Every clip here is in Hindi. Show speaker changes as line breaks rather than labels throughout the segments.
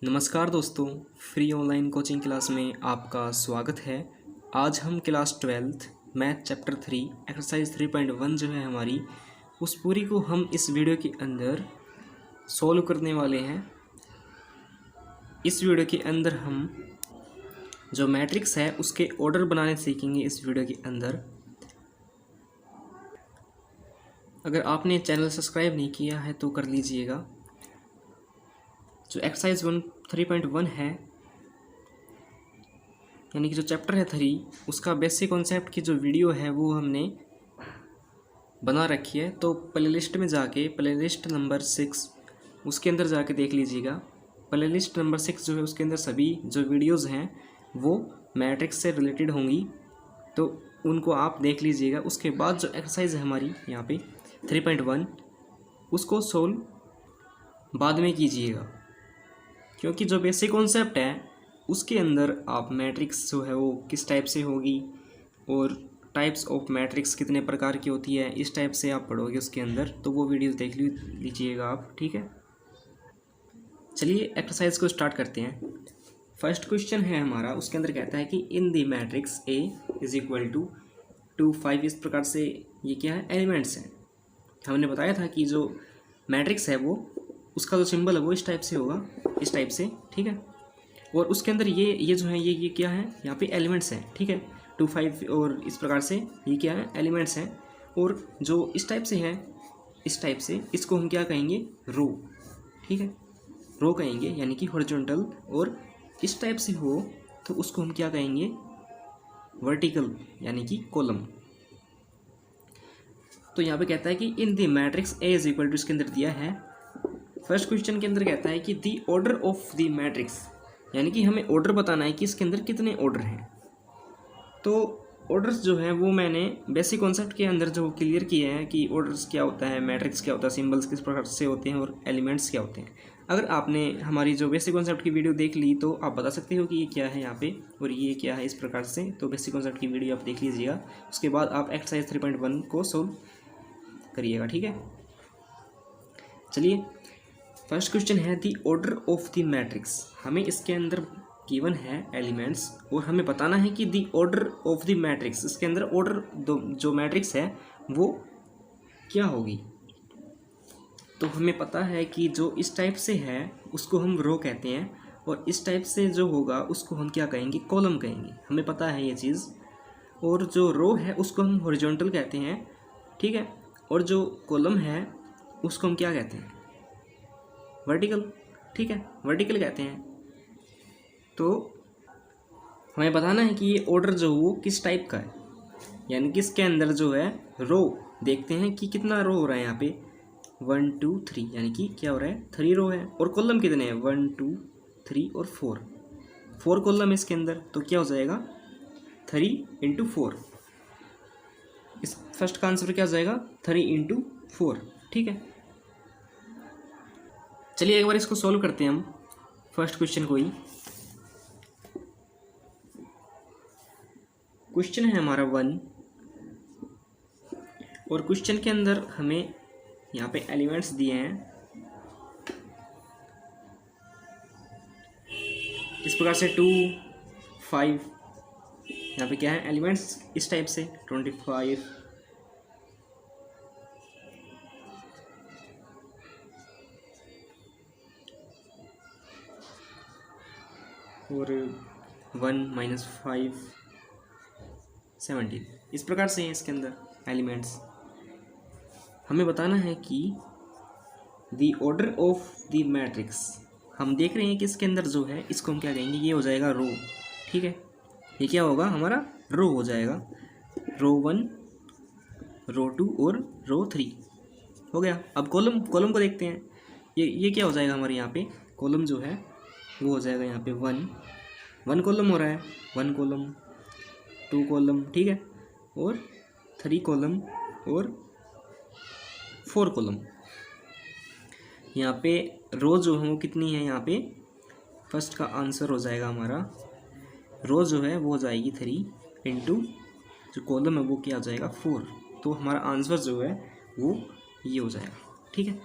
नमस्कार दोस्तों, फ्री ऑनलाइन कोचिंग क्लास में आपका स्वागत है। आज हम class 12th math chapter 3 exercise 3.1 जो है हमारी, उस पूरी को हम इस वीडियो के अंदर सॉल्व करने वाले हैं। इस वीडियो के अंदर हम जो मैट्रिक्स है उसके ऑर्डर बनाने सीखेंगे इस वीडियो के अंदर। अगर आपने चैनल सब्सक्राइब नहीं किया है तो कर लीजिएगा। जो एक्सरसाइज 3.1 है, यानी कि जो चैप्टर है 3, उसका बेसिक कॉन्सेप्ट की जो वीडियो है वो हमने बना रखी है। तो प्लेलिस्ट में जाके प्लेलिस्ट नंबर 6 उसके अंदर जाके देख लीजिएगा। प्लेलिस्ट नंबर 6 जो है उसके अंदर सभी जो वीडियोज़ हैं वो मैट्रिक्स से रिलेटेड होंगी, तो उनको आप देख लीजिएगा। उसके बाद जो एक्सरसाइज है हमारी यहाँ पे 3.1, उसको सोल्व बाद में कीजिएगा, क्योंकि जो बेसिक कॉन्सेप्ट है उसके अंदर आप मैट्रिक्स जो है वो किस टाइप से होगी और टाइप्स ऑफ मैट्रिक्स कितने प्रकार की होती है, इस टाइप से आप पढ़ोगे उसके अंदर। तो वो वीडियोस देख लीजिएगा आप, ठीक है। चलिए एक्सरसाइज को स्टार्ट करते हैं। फर्स्ट क्वेश्चन है हमारा, उसके अंदर कहता है कि in the matrix A is equal to 2 5। इस प्रकार से ये क्या है, एलिमेंट्स हैं। हमने बताया था कि जो मैट्रिक्स है वो उसका जो सिंबल है वो इस टाइप से होगा, इस टाइप से, ठीक है। और उसके अंदर ये जो है ये क्या है, यहाँ पे एलिमेंट्स हैं, ठीक है। 2 5 और इस प्रकार से ये क्या है, एलिमेंट्स हैं। और जो इस टाइप से है, इस टाइप से, इसको हम क्या कहेंगे, रो, ठीक है, रो कहेंगे, यानी कि हॉरिजॉन्टल। और इस टाइप से हो तो उसको हम क्या कहेंगे, वर्टिकल, यानी कि कॉलम। तो यहाँ पे कहता है कि in the matrix A is equal to, इसके अंदर दिया है फर्स्ट क्वेश्चन के अंदर कहता है कि दी ऑर्डर ऑफ द मैट्रिक्स, यानी कि हमें ऑर्डर बताना है कि इसके अंदर कितने ऑर्डर हैं। तो ऑर्डर्स जो हैं वो मैंने बेसिक कॉन्सेप्ट के अंदर जो क्लियर किए हैं कि ऑर्डर्स क्या होता है, मैट्रिक्स क्या होता है, सिंबल्स किस प्रकार से होते हैं और एलिमेंट्स क्या होते हैं। अगर आपने हमारी जो बेसिक कॉन्सेप्ट की वीडियो देख ली तो आप बता सकते हो कि ये क्या है यहाँ पे और ये क्या है इस प्रकार से। तो बेसिक कॉन्सेप्ट की वीडियो आप देख लीजिएगा, उसके बाद आप एक्सरसाइज 3.1 को सोल्व करिएगा, ठीक है। चलिए फर्स्ट क्वेश्चन है दी ऑर्डर ऑफ द मैट्रिक्स। हमें इसके अंदर गिवन है एलिमेंट्स और हमें बताना है कि दी ऑर्डर ऑफ द मैट्रिक्स, इसके अंदर ऑर्डर जो मैट्रिक्स है वो क्या होगी। तो हमें पता है कि जो इस टाइप से है उसको हम रो कहते हैं, और इस टाइप से जो होगा उसको हम क्या कहेंगे, कॉलम कहेंगे। हमें पता है ये चीज़। और जो रो है उसको हम हॉरिजॉन्टल कहते हैं, ठीक है। और जो कॉलम है उसको हम क्या कहते हैं, वर्टिकल, ठीक है, वर्टिकल कहते हैं। तो हमें बताना है कि ये ऑर्डर जो वो किस टाइप का है, यानी कि इसके अंदर जो है रो, देखते हैं कि कितना रो हो रहा है यहाँ पे, 1 2 3, यानी कि क्या हो रहा है, 3 रो है। और कॉलम कितने हैं, 1 2 3 और 4 कॉलम इसके अंदर। तो क्या हो जाएगा, 3 × 4। इस फर्स्ट का आंसर क्या हो जाएगा, 3 × 4, ठीक है। चलिए एक बार इसको सॉल्व करते हैं हम, फर्स्ट क्वेश्चन को ही। क्वेश्चन है हमारा 1, और क्वेश्चन के अंदर हमें यहाँ पे एलिमेंट्स दिए हैं इस प्रकार से 2 5। यहाँ पे क्या है, एलिमेंट्स इस टाइप से 25 और 1 - 5 17। इस प्रकार से हैं इसके अंदर एलिमेंट्स। हमें बताना है कि the order of the matrix, हम देख रहे हैं कि इसके अंदर जो है इसको हम क्या कहेंगे, ये हो जाएगा रो, ठीक है। ये क्या होगा, हमारा रो हो जाएगा, रो 1 रो 2 और रो 3 हो गया। अब कॉलम को देखते हैं, ये क्या हो जाएगा हमारे यहाँ पे, कॉलम जो है वो हो जाएगा यहाँ पे 1 कॉलम हो रहा है, 1 कॉलम, 2 कॉलम, ठीक है, और 3 कॉलम और 4 कॉलम। यहाँ पे रो जो है वो कितनी है, यहाँ पे फर्स्ट का आंसर हो जाएगा हमारा, रो जो है वो हो जाएगी 3 × जो कॉलम है वो क्या हो जाएगा, 4। तो हमारा आंसर जो है वो ये हो जाएगा, ठीक है।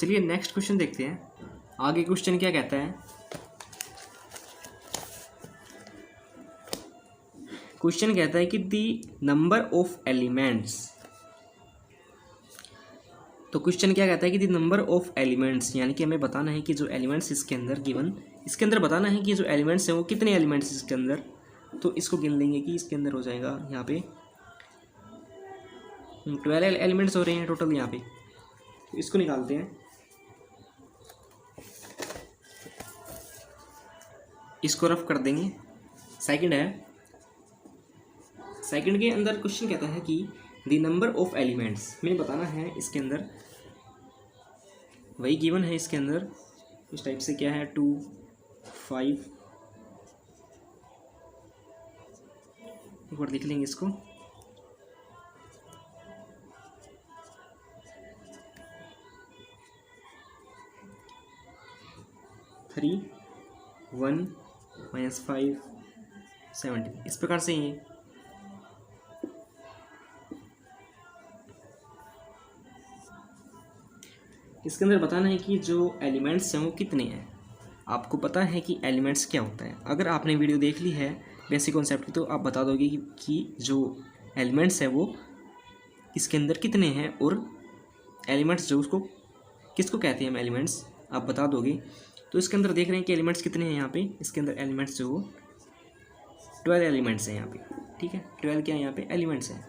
चलिए नेक्स्ट क्वेश्चन देखते हैं। आगे क्वेश्चन क्या कहता है, क्वेश्चन कहता है कि दी नंबर ऑफ एलिमेंट्स, तो क्वेश्चन क्या कहता है कि दी नंबर ऑफ एलिमेंट्स, यानी कि हमें बताना है कि जो एलिमेंट्स इसके अंदर गिवन, इसके अंदर बताना है कि जो एलिमेंट्स हैं वो कितने एलिमेंट्स इसके अंदर, तो इसको गिन लेंगे कि इसके अंदर हो जाएगा यहाँ पे 12 एलिमेंट्स हो रहे हैं टोटल यहाँ पे, तो इसको निकालते हैं, इसको रफ कर देंगे। सेकंड है, सेकंड के अंदर क्वेश्चन कहता है कि द नंबर ऑफ एलिमेंट्स, हमें बताना है इसके अंदर, वही गिवन है इसके अंदर इस टाइप से, क्या है 2 5, एक बार लिख लेंगे इसको, 3 1 -5 17, इस प्रकार से ये इसके अंदर बताना है कि जो एलिमेंट्स हैं वो कितने हैं। आपको पता है कि एलिमेंट्स क्या होता है, अगर आपने वीडियो देख ली है बेसिक कॉन्सेप्ट की तो आप बता दोगे कि जो एलिमेंट्स है वो इसके अंदर कितने हैं, और एलिमेंट्स जो उसको किसको कहते हैं हम एलिमेंट्स, आप बता दोगे। तो इसके अंदर देख रहे हैं कि एलिमेंट्स कितने हैं यहाँ पे, इसके अंदर एलिमेंट्स जो 12 एलिमेंट्स हैं यहाँ पे, ठीक है 12 क्या है यहाँ पे एलिमेंट्स हैं,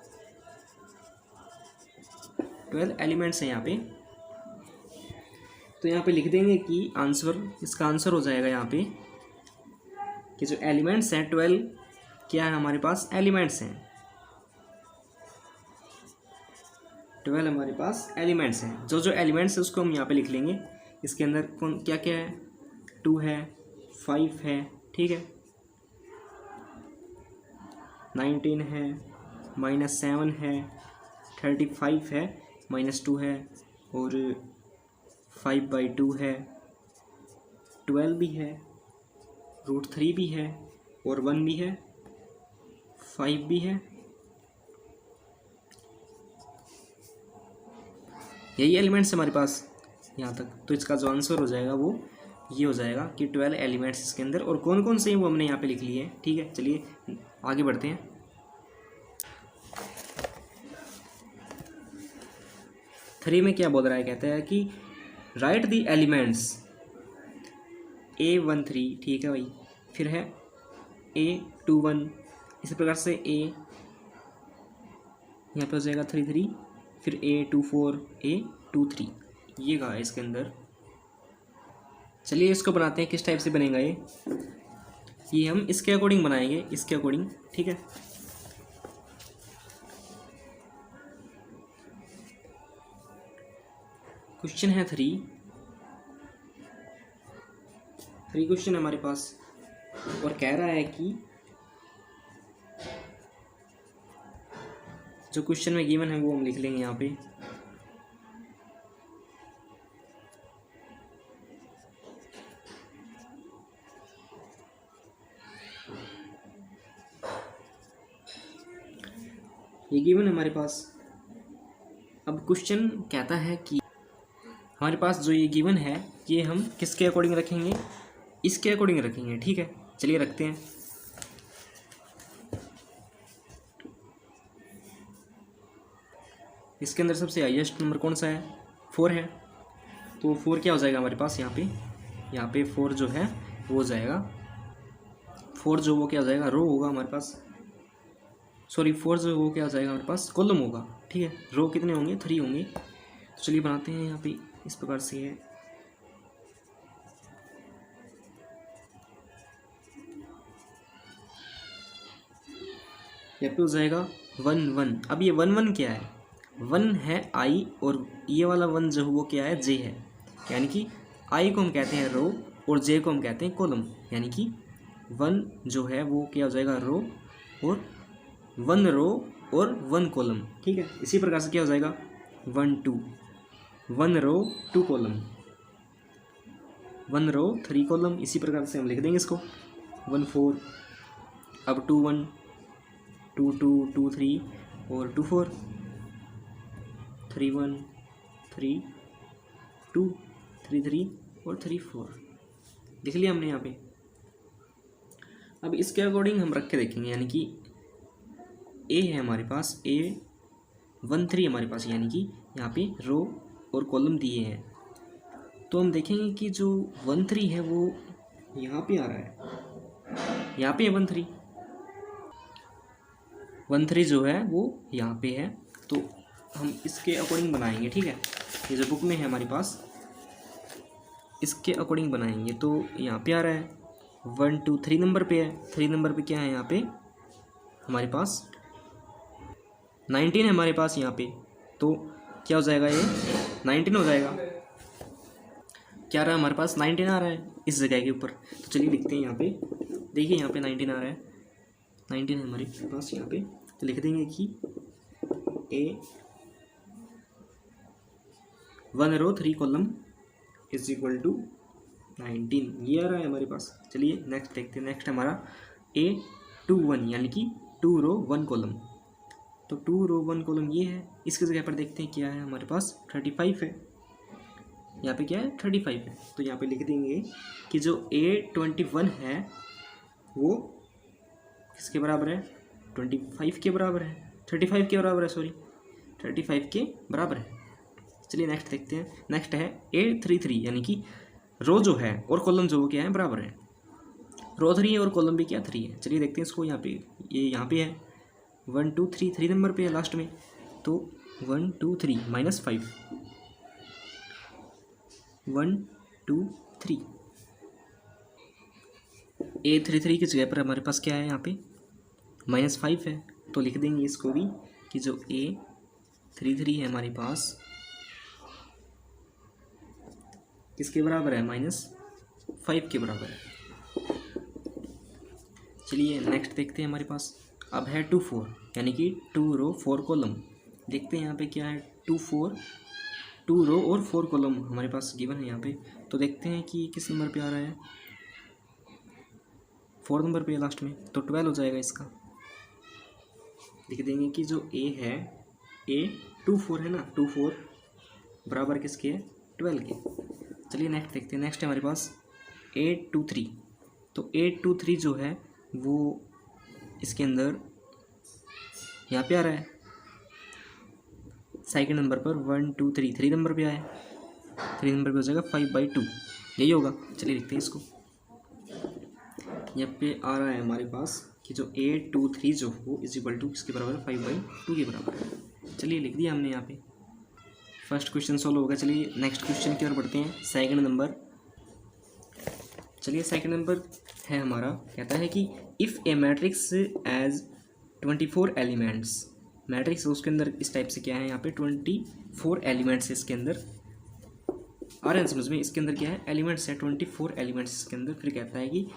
12 एलिमेंट्स हैं यहाँ पे। तो यहाँ पे लिख देंगे कि आंसर, इसका आंसर हो जाएगा यहाँ पे कि जो एलिमेंट्स हैं 12 क्या है हमारे पास एलिमेंट्स हैं, 12 हमारे पास एलिमेंट्स हैं। जो जो एलिमेंट्स है उसको हम यहाँ पे लिख लेंगे। इसके अंदर कौन क्या क्या है, 2 है, 5 है, ठीक है 19 है, -7 है, 35 है, -2 है, और 5/2 है, 12 भी है, √3 भी है, और 1 भी है, 5 भी है। यही एलिमेंट्स हमारे पास यहाँ तक। तो इसका जो आंसर हो जाएगा वो ये हो जाएगा कि 12 एलिमेंट्स इसके अंदर, और कौन कौन से हैं वो हमने यहाँ पे लिख लिए हैं, ठीक है। चलिए आगे बढ़ते हैं। थ्री में क्या बोल रहा है, कहता है कि राइट द एलिमेंट्स A13, ठीक है भाई, फिर है A21, इसी प्रकार से A यहाँ पे हो जाएगा 33, फिर A24, A23, ये कहा है इसके अंदर। चलिए इसको बनाते हैं, किस टाइप से बनेगा ये हम इसके अकॉर्डिंग बनाएंगे, इसके अकॉर्डिंग, ठीक है। क्वेश्चन है 3 क्वेश्चन हमारे पास, और कह रहा है कि जो क्वेश्चन में गिवन है वो हम लिख लेंगे यहाँ पे। ये गिवन है हमारे पास। अब क्वेश्चन कहता है कि हमारे पास जो ये गिवन है ये हम किसके अकॉर्डिंग रखेंगे, इसके अकॉर्डिंग रखेंगे, ठीक है। चलिए रखते हैं। इसके अंदर सबसे हाईएस्ट नंबर कौन सा है, 4 है, तो 4 क्या हो जाएगा हमारे पास यहाँ पे 4 जो है वो हो जाएगा 4 जो वो क्या हो जाएगा, रो होगा हमारे पास, सॉरी 4 जो वो क्या हो जाएगा हमारे पास, कॉलम होगा, ठीक है। रो कितने होंगे, 3 होंगे। तो चलिए बनाते हैं यहाँ पे इस प्रकार से है। यहाँ पे हो जाएगा 1 1। अब ये 1 1 क्या है, 1 है आई, और ये वाला 1 जो वो क्या है, जे है, यानी कि आई को हम कहते हैं रो और जे को हम कहते हैं कॉलम, यानी कि 1 जो है वो क्या हो जाएगा रो, और 1 रो और 1 कॉलम, ठीक है। इसी प्रकार से क्या हो जाएगा 1 2, 1 रो 2 कॉलम, 1 रो 3 कॉलम, इसी प्रकार से हम लिख देंगे इसको 1 4, अब 2 1, 2 2, 2 3 और 2 4, 3 1, 3 2, 3 3 और 3 4 लिख लिया हमने यहाँ पे। अब इसके अकॉर्डिंग हम रख के देखेंगे, यानी कि ए है हमारे पास, A13 हमारे पास, यानी कि यहाँ पे रो और कॉलम दिए हैं। तो हम देखेंगे कि जो 13 है वो यहाँ पे आ रहा है, यहाँ पे है 13 जो है वो यहाँ पे है। तो हम इसके अकॉर्डिंग बनाएंगे, ठीक है। ये जो बुक में है हमारे पास, इसके अकॉर्डिंग बनाएंगे। तो यहाँ पे आ रहा है 1 2 3 नंबर पे है। 3 नंबर पे क्या है यहाँ पे हमारे पास 19 है हमारे पास यहाँ पे। तो क्या हो जाएगा, ये 19 हो जाएगा। क्या रहा है हमारे पास 19 आ रहा है इस जगह के ऊपर। तो चलिए लिखते हैं यहाँ पे, देखिए यहाँ पे 19 आ रहा है, 19 है हमारे पास यहाँ पे। तो लिख देंगे कि A1 row 3 column is equal to 19, ये आ रहा है हमारे पास। चलिए नेक्स्ट देखते हैं। नेक्स्ट हमारा A21 यानी कि 2 रो 1 कॉलम। तो 2 रो 1 कॉलम ये है। इसकी जगह पर देखते हैं क्या है हमारे पास 35 है। यहाँ पे क्या है 35 है। तो यहाँ पे लिख देंगे कि जो A21 है वो किसके बराबर है, 25 के बराबर है, 35 के बराबर है, सॉरी 35 के बराबर है। चलिए नेक्स्ट देखते हैं। नेक्स्ट है A33 यानी कि रो जो है और कॉलम जो वो क्या है बराबर है। रो 3 है और कॉलम भी क्या 3 है। चलिए देखते हैं इसको। यहाँ पे ये यहाँ पे है 1 2 3, 3 नंबर पे है लास्ट में। तो 1 2 3 -5 1 2 3 A33 की जगह पर हमारे पास क्या है यहाँ पे -5 है। तो लिख देंगे इसको भी कि जो A33 है हमारे पास किसके बराबर है, -5 के बराबर है। चलिए नेक्स्ट देखते हैं हमारे पास। अब है 2 4 यानी कि 2 रो 4 कॉलम। देखते हैं यहाँ पे क्या है 2 4, 2 रो और 4 कॉलम हमारे पास गिवन है यहाँ पे। तो देखते हैं कि किस नंबर पे आ रहा है, 4 नंबर पे है लास्ट में। तो 12 हो जाएगा इसका। लिख देंगे कि जो A है A24 है ना, 24 बराबर किसके है 12 के। चलिए नेक्स्ट देखते हैं। नेक्स्ट है हमारे पास A23। तो A23 जो है वो इसके अंदर यहाँ पे आ रहा है सेकंड नंबर पर 1 2 3, 3 नंबर पे आया है। 3 नंबर पे हो जाएगा 5/2, यही होगा। चलिए लिखते हैं इसको। यहाँ पे आ रहा है हमारे पास कि जो A23 जो हो इज इक्वल टू किसके बराबर है 5/2 के बराबर है। चलिए लिख दिया हमने यहाँ पे। फर्स्ट क्वेश्चन सॉल्व होगा। चलिए नेक्स्ट क्वेश्चन की ओर बढ़ते हैं। सेकंड नंबर, चलिए सेकंड नंबर है हमारा, कहता है कि if a matrix has 24 elements, matrix उसके अंदर इस टाइप से क्या है यहाँ पे 24 एलिमेंट्स है इसके अंदर। आ रहे हैं समझ में, इसके अंदर क्या है एलिमेंट्स है 24 एलिमेंट्स इसके अंदर। फिर कहता है कि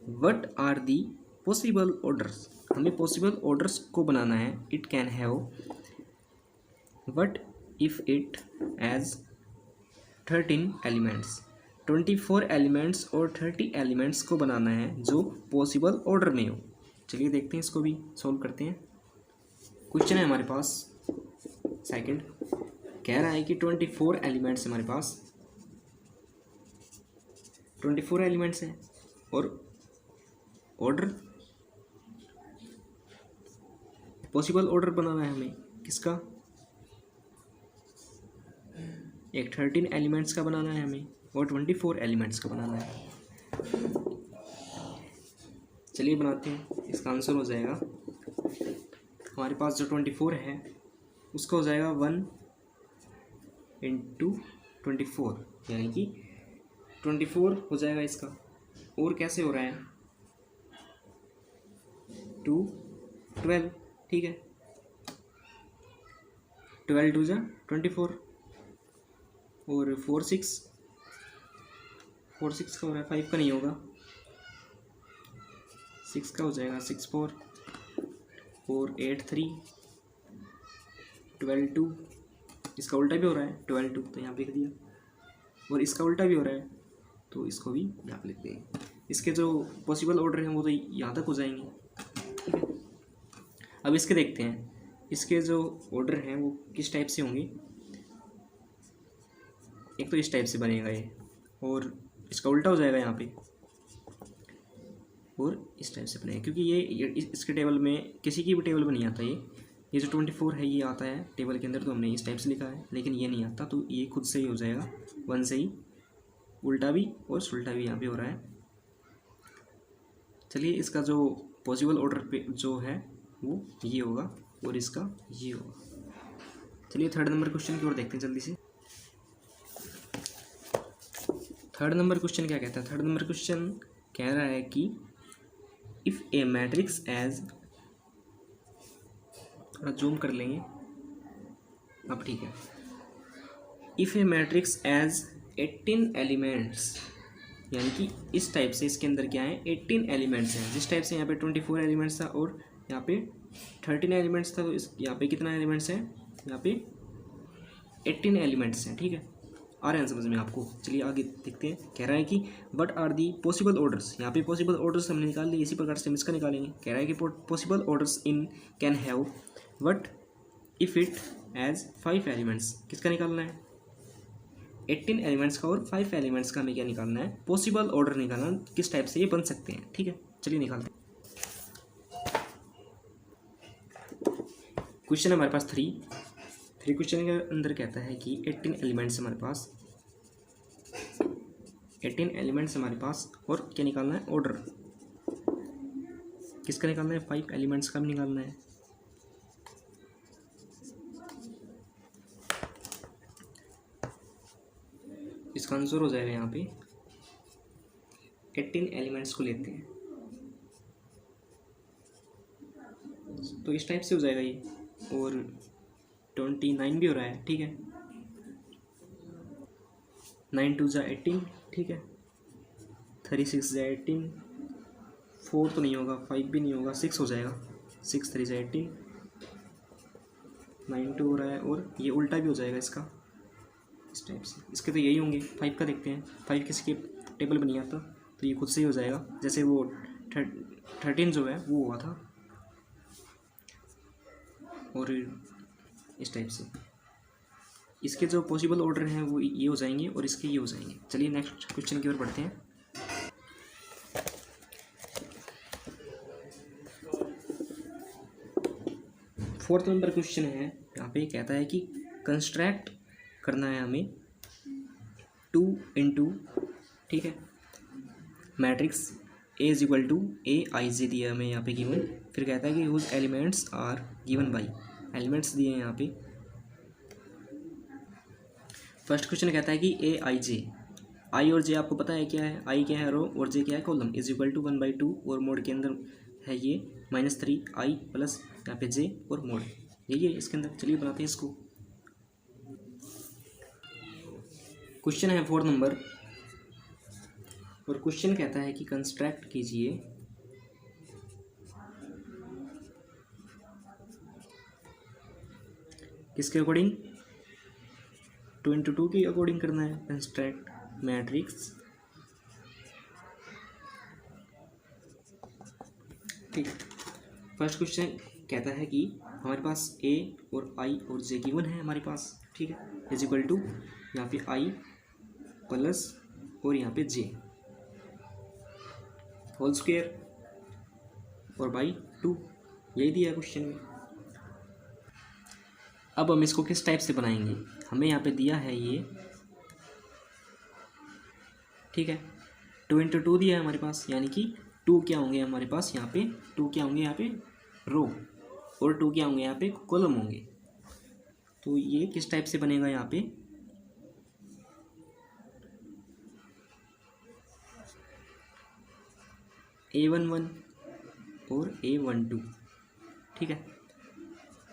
what are the possible orders, हमें पॉसिबल ऑर्डर्स को बनाना है। It can have what if it has 13 elements, 24 elements और 30 एलिमेंट्स को बनाना है जो पॉसिबल ऑर्डर में हो। चलिए देखते हैं इसको भी सॉल्व करते हैं। क्वेश्चन है हमारे पास सेकंड, कह रहा है कि 24 एलिमेंट्स हमारे पास 24 एलिमेंट्स हैं और ऑर्डर पॉसिबल ऑर्डर बनाना है हमें किसका, एक 13 एलिमेंट्स का बनाना है हमें और 24 एलिमेंट्स का बनाना है। चलिए बनाते हैं। इसका आंसर हो जाएगा हमारे पास जो 24 है उसका हो जाएगा 1 × 24 यानी कि 24 हो जाएगा इसका। और कैसे हो रहा है 2 12, ठीक है 12 2 जा 24 और 4 6 का हो रहा है, 5 का नहीं होगा, 6 का हो जाएगा 6 4 और 8 3 12 2। इसका उल्टा भी हो रहा है 12 2, तो यहाँ पे लिख दिया। और इसका उल्टा भी हो रहा है तो इसको भी यहाँ पे लिख देंगे। इसके जो पॉसिबल ऑर्डर हैं वो तो यहाँ तक हो जाएंगे, ठीक है। अब इसके देखते हैं इसके जो ऑर्डर हैं वो किस टाइप से होंगे। एक तो इस टाइप से बनेगा ये और इसका उल्टा हो जाएगा यहाँ पे, और इस टाइप से बनेगा, क्योंकि ये इसके टेबल में किसी की भी टेबल में नहीं आता ये जो 24 है ये आता है टेबल के अंदर, तो हमने इस टाइप से लिखा है, लेकिन ये नहीं आता, तो ये खुद से ही हो जाएगा 1 से ही, उल्टा भी और सुल्टा भी यहाँ पे हो रहा है। चलिए इसका जो पॉसिबल ऑर्डर पे जो है वो ये होगा और इसका ये होगा। चलिए थर्ड नंबर क्वेश्चन की ओर देखते हैं जल्दी से। थर्ड नंबर क्वेश्चन क्या कहता है? थर्ड नंबर क्वेश्चन कह रहा है कि इफ़ ए मैट्रिक्स एज, थोड़ा जूम कर लेंगे अब, ठीक है। If a matrix has 18 elements, यानी कि इस टाइप से इसके अंदर क्या है 18 एलिमेंट्स हैं। जिस टाइप से यहाँ पे 24 एलिमेंट्स था और यहाँ पे 13 एलिमेंट्स था, तो इस यहाँ पे कितना एलिमेंट्स हैं? यहाँ पे 18 एलिमेंट्स हैं, ठीक है। आ रहे हैं समझ में आपको? चलिए आगे देखते हैं। कह रहा है कि what are the possible orders, यहाँ पे पॉसिबल ऑर्डर्स हमने निकाल लिए, इसी प्रकार से हम इसका निकालेंगे। कह रहा है कि possible orders in can have what if it has 5 elements. किसका निकालना है? 18 एलिमेंट्स का और 5 एलिमेंट्स का हमें क्या निकालना है? पॉसिबल ऑर्डर निकालना, किस टाइप से ये बन सकते हैं, ठीक है। चलिए निकालते हैं। क्वेश्चन हमारे पास 3 क्वेश्चन के अंदर कहता है कि 18 एलिमेंट्स हमारे पास, 18 एलिमेंट्स हमारे पास, और क्या निकालना है? ऑर्डर। किसका निकालना है? 5 एलिमेंट्स का भी निकालना है। इसका आंसर हो जाएगा यहाँ पे 18 एलिमेंट्स को लेते हैं तो इस टाइप से हो जाएगा ये, और 29 भी हो रहा है, ठीक है। 9 2 जा 18, ठीक है। 36 जा 18, 4 तो नहीं होगा, 5 भी नहीं होगा, 6 हो जाएगा। 6 3 जा 18, 9 2 हो रहा है, और ये उल्टा भी हो जाएगा इसका, इस टाइप से। इसके तो यही होंगे। 5 का देखते हैं, 5 किसी के टेबल में नहीं आता, तो ये खुद से ही हो जाएगा, जैसे वो 13 जो है वो हुआ था, और इस टाइप से इसके जो पॉसिबल ऑर्डर हैं वो ये हो जाएंगे और इसके ये हो जाएंगे। चलिए नेक्स्ट क्वेश्चन की ओर बढ़ते हैं। फोर्थ नंबर क्वेश्चन है, यहाँ पे कहता है कि कंस्ट्रैक्ट करना है हमें 2 into, ठीक है, matrix A is equal to AIJ दिया हमें यहाँ पे गिवन। फिर कहता है कि whose elements are given by, elements दिए हैं यहाँ पे। फर्स्ट क्वेश्चन कहता है कि AIJ, आई और जे आपको पता है क्या है? आई क्या है? रो, और जे क्या है? कॉलम। इज इक्वल टू 1/2, और मोड के अंदर है ये -3i प्लस यहाँ पे जे और मोड, यही है इसके अंदर। चलिए बनाते हैं इसको। क्वेश्चन है 4 नंबर, और क्वेश्चन कहता है कि कंस्ट्रक्ट कीजिए किसके अकॉर्डिंग? 2 into 2 के अकॉर्डिंग करना है। कंस्ट्रक्ट मैट्रिक्स, ठीक। फर्स्ट क्वेश्चन कहता है कि हमारे पास A और I और J गिवन है हमारे पास, ठीक है। इज इक्वल टू यहाँ पे I प्लस और यहाँ पे J होल स्क्वायर और बाई 2, यही दिया है क्वेश्चन में। अब हम इसको किस टाइप से बनाएंगे? हमें यहाँ पे दिया है ये, ठीक है, 2 into 2 दिया है हमारे पास, यानी कि 2 क्या होंगे हमारे पास यहाँ पे? 2 क्या होंगे यहाँ पे? रो, और 2 क्या होंगे यहाँ पे? कॉलम होंगे। तो ये किस टाइप से बनेगा यहाँ पे? A11 और A12, ठीक है,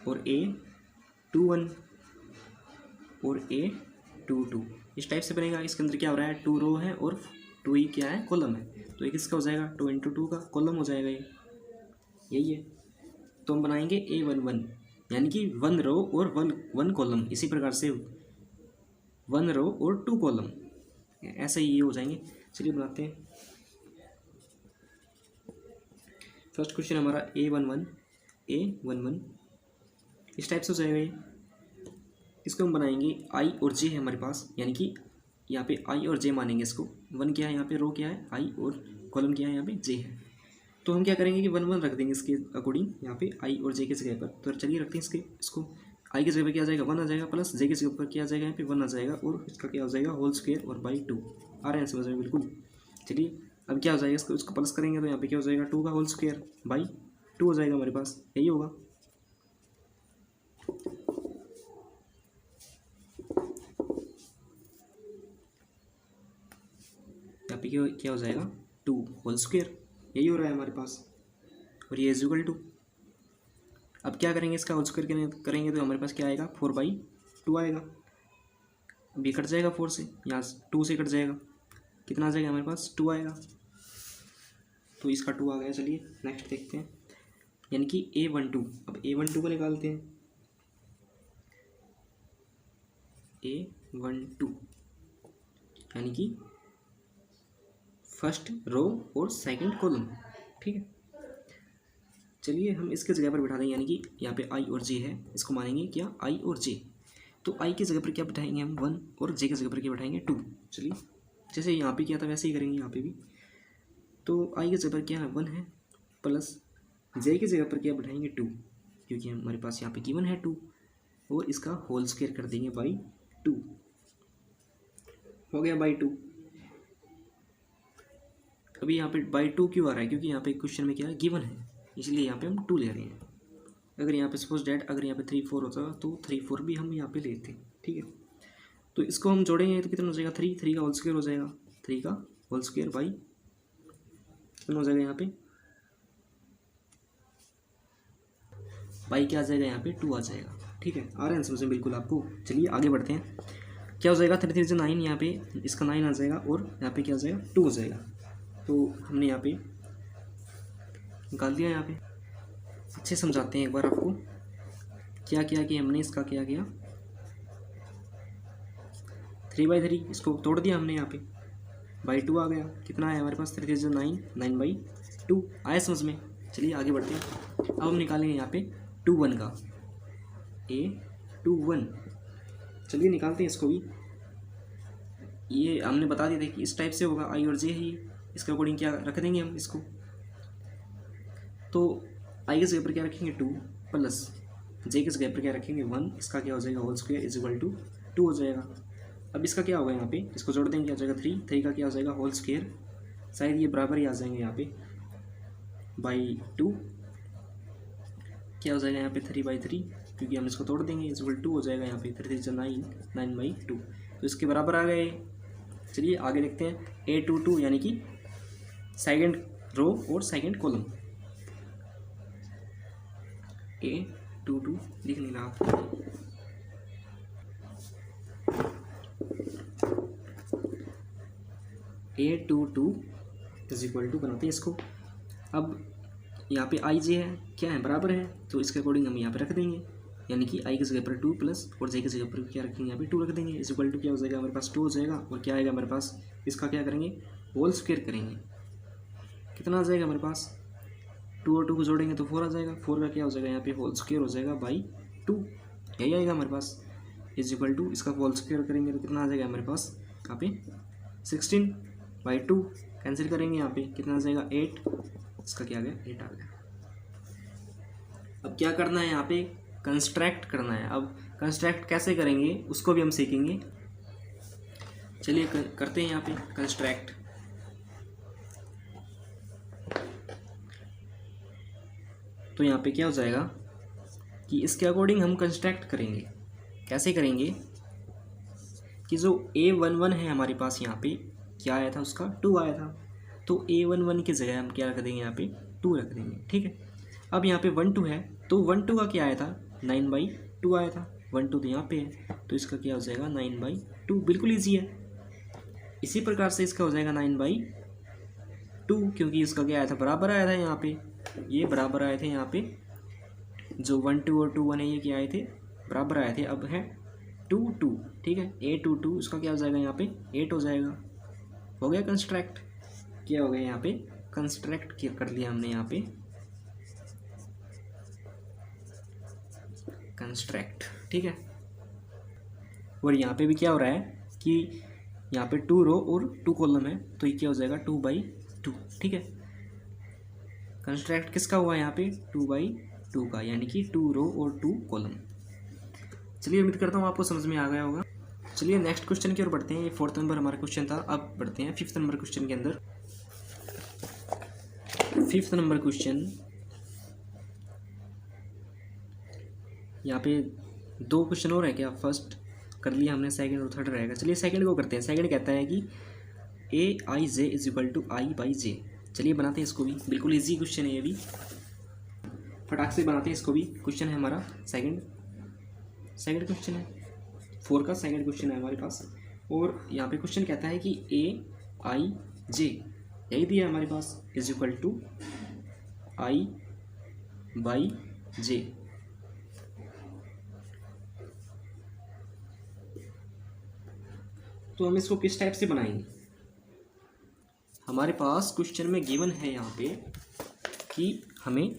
और A21 और A22, इस टाइप से बनेगा। इसके अंदर क्या हो रहा है? 2 रो है और 2 ही क्या है? कॉलम है। तो ये किसका हो जाएगा? 2 into 2 का कॉलम हो जाएगा ये, यही है। तो हम बनाएंगे A11, यानी कि 1 रो और 1 कॉलम, इसी प्रकार से 1 रो और 2 कॉलम, ऐसे ही ये हो जाएंगे। चलिए बनाते हैं। फर्स्ट क्वेश्चन हमारा A11 इस टाइप से हो जाएगा ये। इसको हम बनाएंगे I और J है हमारे पास, यानी कि यहाँ पे आई और जे मानेंगे इसको। वन क्या है यहाँ पे, रो क्या है आई, और कॉलम क्या है यहाँ पे जे है। तो हम क्या करेंगे कि वन वन रख देंगे इसके अकॉर्डिंग यहाँ पे आई और जे की जगह पर। तो चलिए रखते हैं इसको आई की जगह पर क्या आ जाएगा, वन आ जाएगा, प्लस जे की जगह पर क्या आ जाएगा यहाँ पे वन आ जाएगा, और इसका क्या हो जाएगा होल स्क्वायर और बाई टू। आ रहे हैं समझ में बिल्कुल। चलिए अब क्या हो जाएगा, इसको प्लस करेंगे तो यहाँ पे क्या हो जाएगा, टू का होल स्क्वायर बाई टू हो जाएगा हमारे पास, यही होगा। यहाँ पे क्या हो जाएगा, टू होल स्क्वायर, यही हो रहा है हमारे पास, और ये इज इक्वल टू। अब क्या करेंगे, इसका होल स्क्वायर करेंगे तो हमारे पास क्या आएगा, फोर बाई टू आएगा। अब ये कट जाएगा फोर से, यहाँ टू से कट जाएगा, कितना आ जाएगा हमारे पास, टू आएगा। तो इसका टू आ गया। चलिए नेक्स्ट देखते हैं, यानी कि A12। अब A12 को निकालते हैं। A12 यानी कि फर्स्ट रो और सेकंड कॉलम, ठीक है। चलिए हम इसके जगह पर बिठा देंगे, यानी कि यहाँ पे आई और जे है, इसको मानेंगे क्या, आई और जे। तो आई की जगह पर क्या बिठाएंगे हम, वन, और जे की जगह पर क्या बिठाएंगे, टू। चलिए जैसे यहाँ पे किया था वैसे ही करेंगे यहाँ पे भी। तो आई की जगह पर क्या है, वन है, प्लस जे की जगह पर क्या बिठाएंगे, टू, क्योंकि हमारे पास यहाँ पे गिवन है टू, और इसका होल स्क्वायर कर देंगे बाई टू, हो गया बाई टू। अभी यहाँ पे बाई टू क्यों आ रहा है, क्योंकि यहाँ पे क्वेश्चन में क्या है, गिवन है, इसलिए यहाँ पे हम टू ले रहे हैं। अगर यहाँ पे सपोज डैट अगर यहाँ पे 3 4 होता तो 3 4 भी हम यहाँ पे लेते, ठीक है। तो इसको हम जोड़ेंगे तो कितना हो जाएगा, 3 का होल स्क्वायर हो जाएगा, 3 का होल स्क्वायर बाई कितना हो जाएगा यहाँ पे, बाई क्या आ जाएगा यहाँ पे, 2 आ जाएगा, ठीक है। आ रहे हैं समझ में बिल्कुल आपको। चलिए आगे बढ़ते हैं, क्या हो जाएगा, 3 3 से 9, यहाँ पे इसका 9 आ जाएगा, और यहाँ पे क्या हो जाएगा, 2 हो जाएगा। तो हमने यहाँ पे निकाल दिया। यहाँ पे अच्छे समझाते हैं एक बार आपको क्या किया कि हमने इसका क्या किया, 3/3 इसको तोड़ दिया हमने, यहाँ पे बाई टू आ गया, कितना है हमारे पास, 3 3 से 9, 9/2 आया समझ में। चलिए आगे बढ़ते हैं। अब हम निकालेंगे यहाँ पे 2 1 का, A21। चलिए निकालते हैं इसको भी। ये हमने बता दिया था कि इस टाइप से होगा, आई और जे ही, इसके अकॉर्डिंग क्या रख देंगे हम इसको। तो आई की जगह पर क्या रखेंगे, 2, प्लस जे की जगह पर क्या रखेंगे, 1, इसका क्या हो जाएगा, whole square is equal to 2 हो जाएगा। अब इसका क्या होगा, यहाँ पे इसको जोड़ देंगे, क्या हो जाएगा, 3 का क्या हो जाएगा, होल स्क्वायर, शायद ये बराबर ही आ जाएंगे यहाँ पे, बाई 2 क्या हो जाएगा यहाँ पे, 3/3, क्योंकि हम इसको तोड़ देंगे, इज इक्वल 2 हो जाएगा यहाँ पे, 3 3 से 9, 9/2, तो इसके बराबर आ गए। चलिए आगे देखते हैं, A22 यानी कि सेकंड रो और सेकंड कॉलम। A22 लिख लेना आप, A22 इज इक्वल टू बनाते हैं इसको। अब यहाँ पे आई जे है, क्या है, बराबर है, तो इसके अकॉर्डिंग हम यहाँ पे रख देंगे, यानी कि आई की जगह पर 2 प्लस और जे की जगह पर क्या रखेंगे, यहाँ पे 2 रख देंगे, इज इक्वल टू क्या हो जाएगा हमारे पास, 2 हो जाएगा, और क्या आएगा हमारे पास, इसका क्या करेंगे, होल स्क्वायर करेंगे, कितना आ जाएगा हमारे पास, 2 और 2 को जोड़ेंगे तो 4 आ जाएगा, 4 का क्या हो जाएगा यहाँ पे, होल स्क्वायर हो जाएगा बाई 2, यही आएगा हमारे पास, इज इक्वल टू इसका होल स्क्वायर करेंगे तो कितना आ जाएगा हमारे पास, यहाँ पे 16/2 कैंसिल करेंगे, यहाँ पे कितना आ जाएगा, 8, इसका क्या आ गया, 8 आ गया। अब क्या करना है, यहाँ पे कंस्ट्रैक्ट करना है। अब कंस्ट्रैक्ट कैसे करेंगे उसको भी हम सीखेंगे। चलिए करते हैं यहाँ पे कंस्ट्रैक्ट। तो यहाँ पे क्या हो जाएगा कि इसके अकॉर्डिंग हम कंस्ट्रैक्ट करेंगे। कैसे करेंगे कि जो A11 है हमारे पास, यहाँ पे क्या आया था, उसका 2 आया था, तो A11 की जगह हम क्या रख देंगे, यहाँ पे 2 रख देंगे, ठीक है। अब यहाँ पे 1 2 है, तो 1 2 का क्या आया था, 9/2 आया था, 1 2 तो यहाँ पे है, तो इसका क्या हो जाएगा, 9/2, बिल्कुल ईजी है। इसी प्रकार से इसका हो जाएगा 9/2, क्योंकि इसका क्या आया था, बराबर आया था, यहाँ पे ये बराबर आए थे, यहाँ पे जो 1 2 और 2 1 है ये क्या आए थे, बराबर आए थे। अब है 2 2, ठीक है, A22 इसका क्या हो जाएगा, यहाँ पे 8 हो जाएगा। हो गया कंस्ट्रैक्ट, क्या हो गया, यहाँ पे कंस्ट्रैक्ट कर लिया हमने, यहाँ पे कंस्ट्रैक्ट, ठीक है। और यहाँ पे भी क्या हो रहा है कि यहाँ पे 2 रो और 2 कॉलम है, तो ये क्या हो जाएगा 2/2। ठीक है, कंस्ट्रक्ट किसका हुआ यहाँ पे 2/2 का, यानी कि 2 रो और 2 कॉलम। चलिए उम्मीद करता हूँ आपको समझ में आ गया होगा। चलिए नेक्स्ट क्वेश्चन की ओर बढ़ते हैं। ये 4th नंबर हमारा क्वेश्चन था। अब बढ़ते हैं 5th नंबर क्वेश्चन के अंदर। 5th नंबर क्वेश्चन, यहाँ पे 2 क्वेश्चन और है क्या, फर्स्ट कर लिया हमने, सेकंड और थर्ड रहेगा। चलिए सेकंड को करते हैं। सेकंड कहता है कि AIJ = I/J। चलिए बनाते हैं इसको भी, बिल्कुल इजी क्वेश्चन है ये भी, फटाक से बनाते हैं इसको भी। क्वेश्चन है हमारा सेकंड क्वेश्चन है, 4 का सेकंड क्वेश्चन है हमारे पास। और यहाँ पे क्वेश्चन कहता है कि AIJ यही दिया है हमारे पास, = I/J। तो हम इसको किस टाइप से बनाएंगे। हमारे पास क्वेश्चन में गिवन है यहाँ पे कि हमें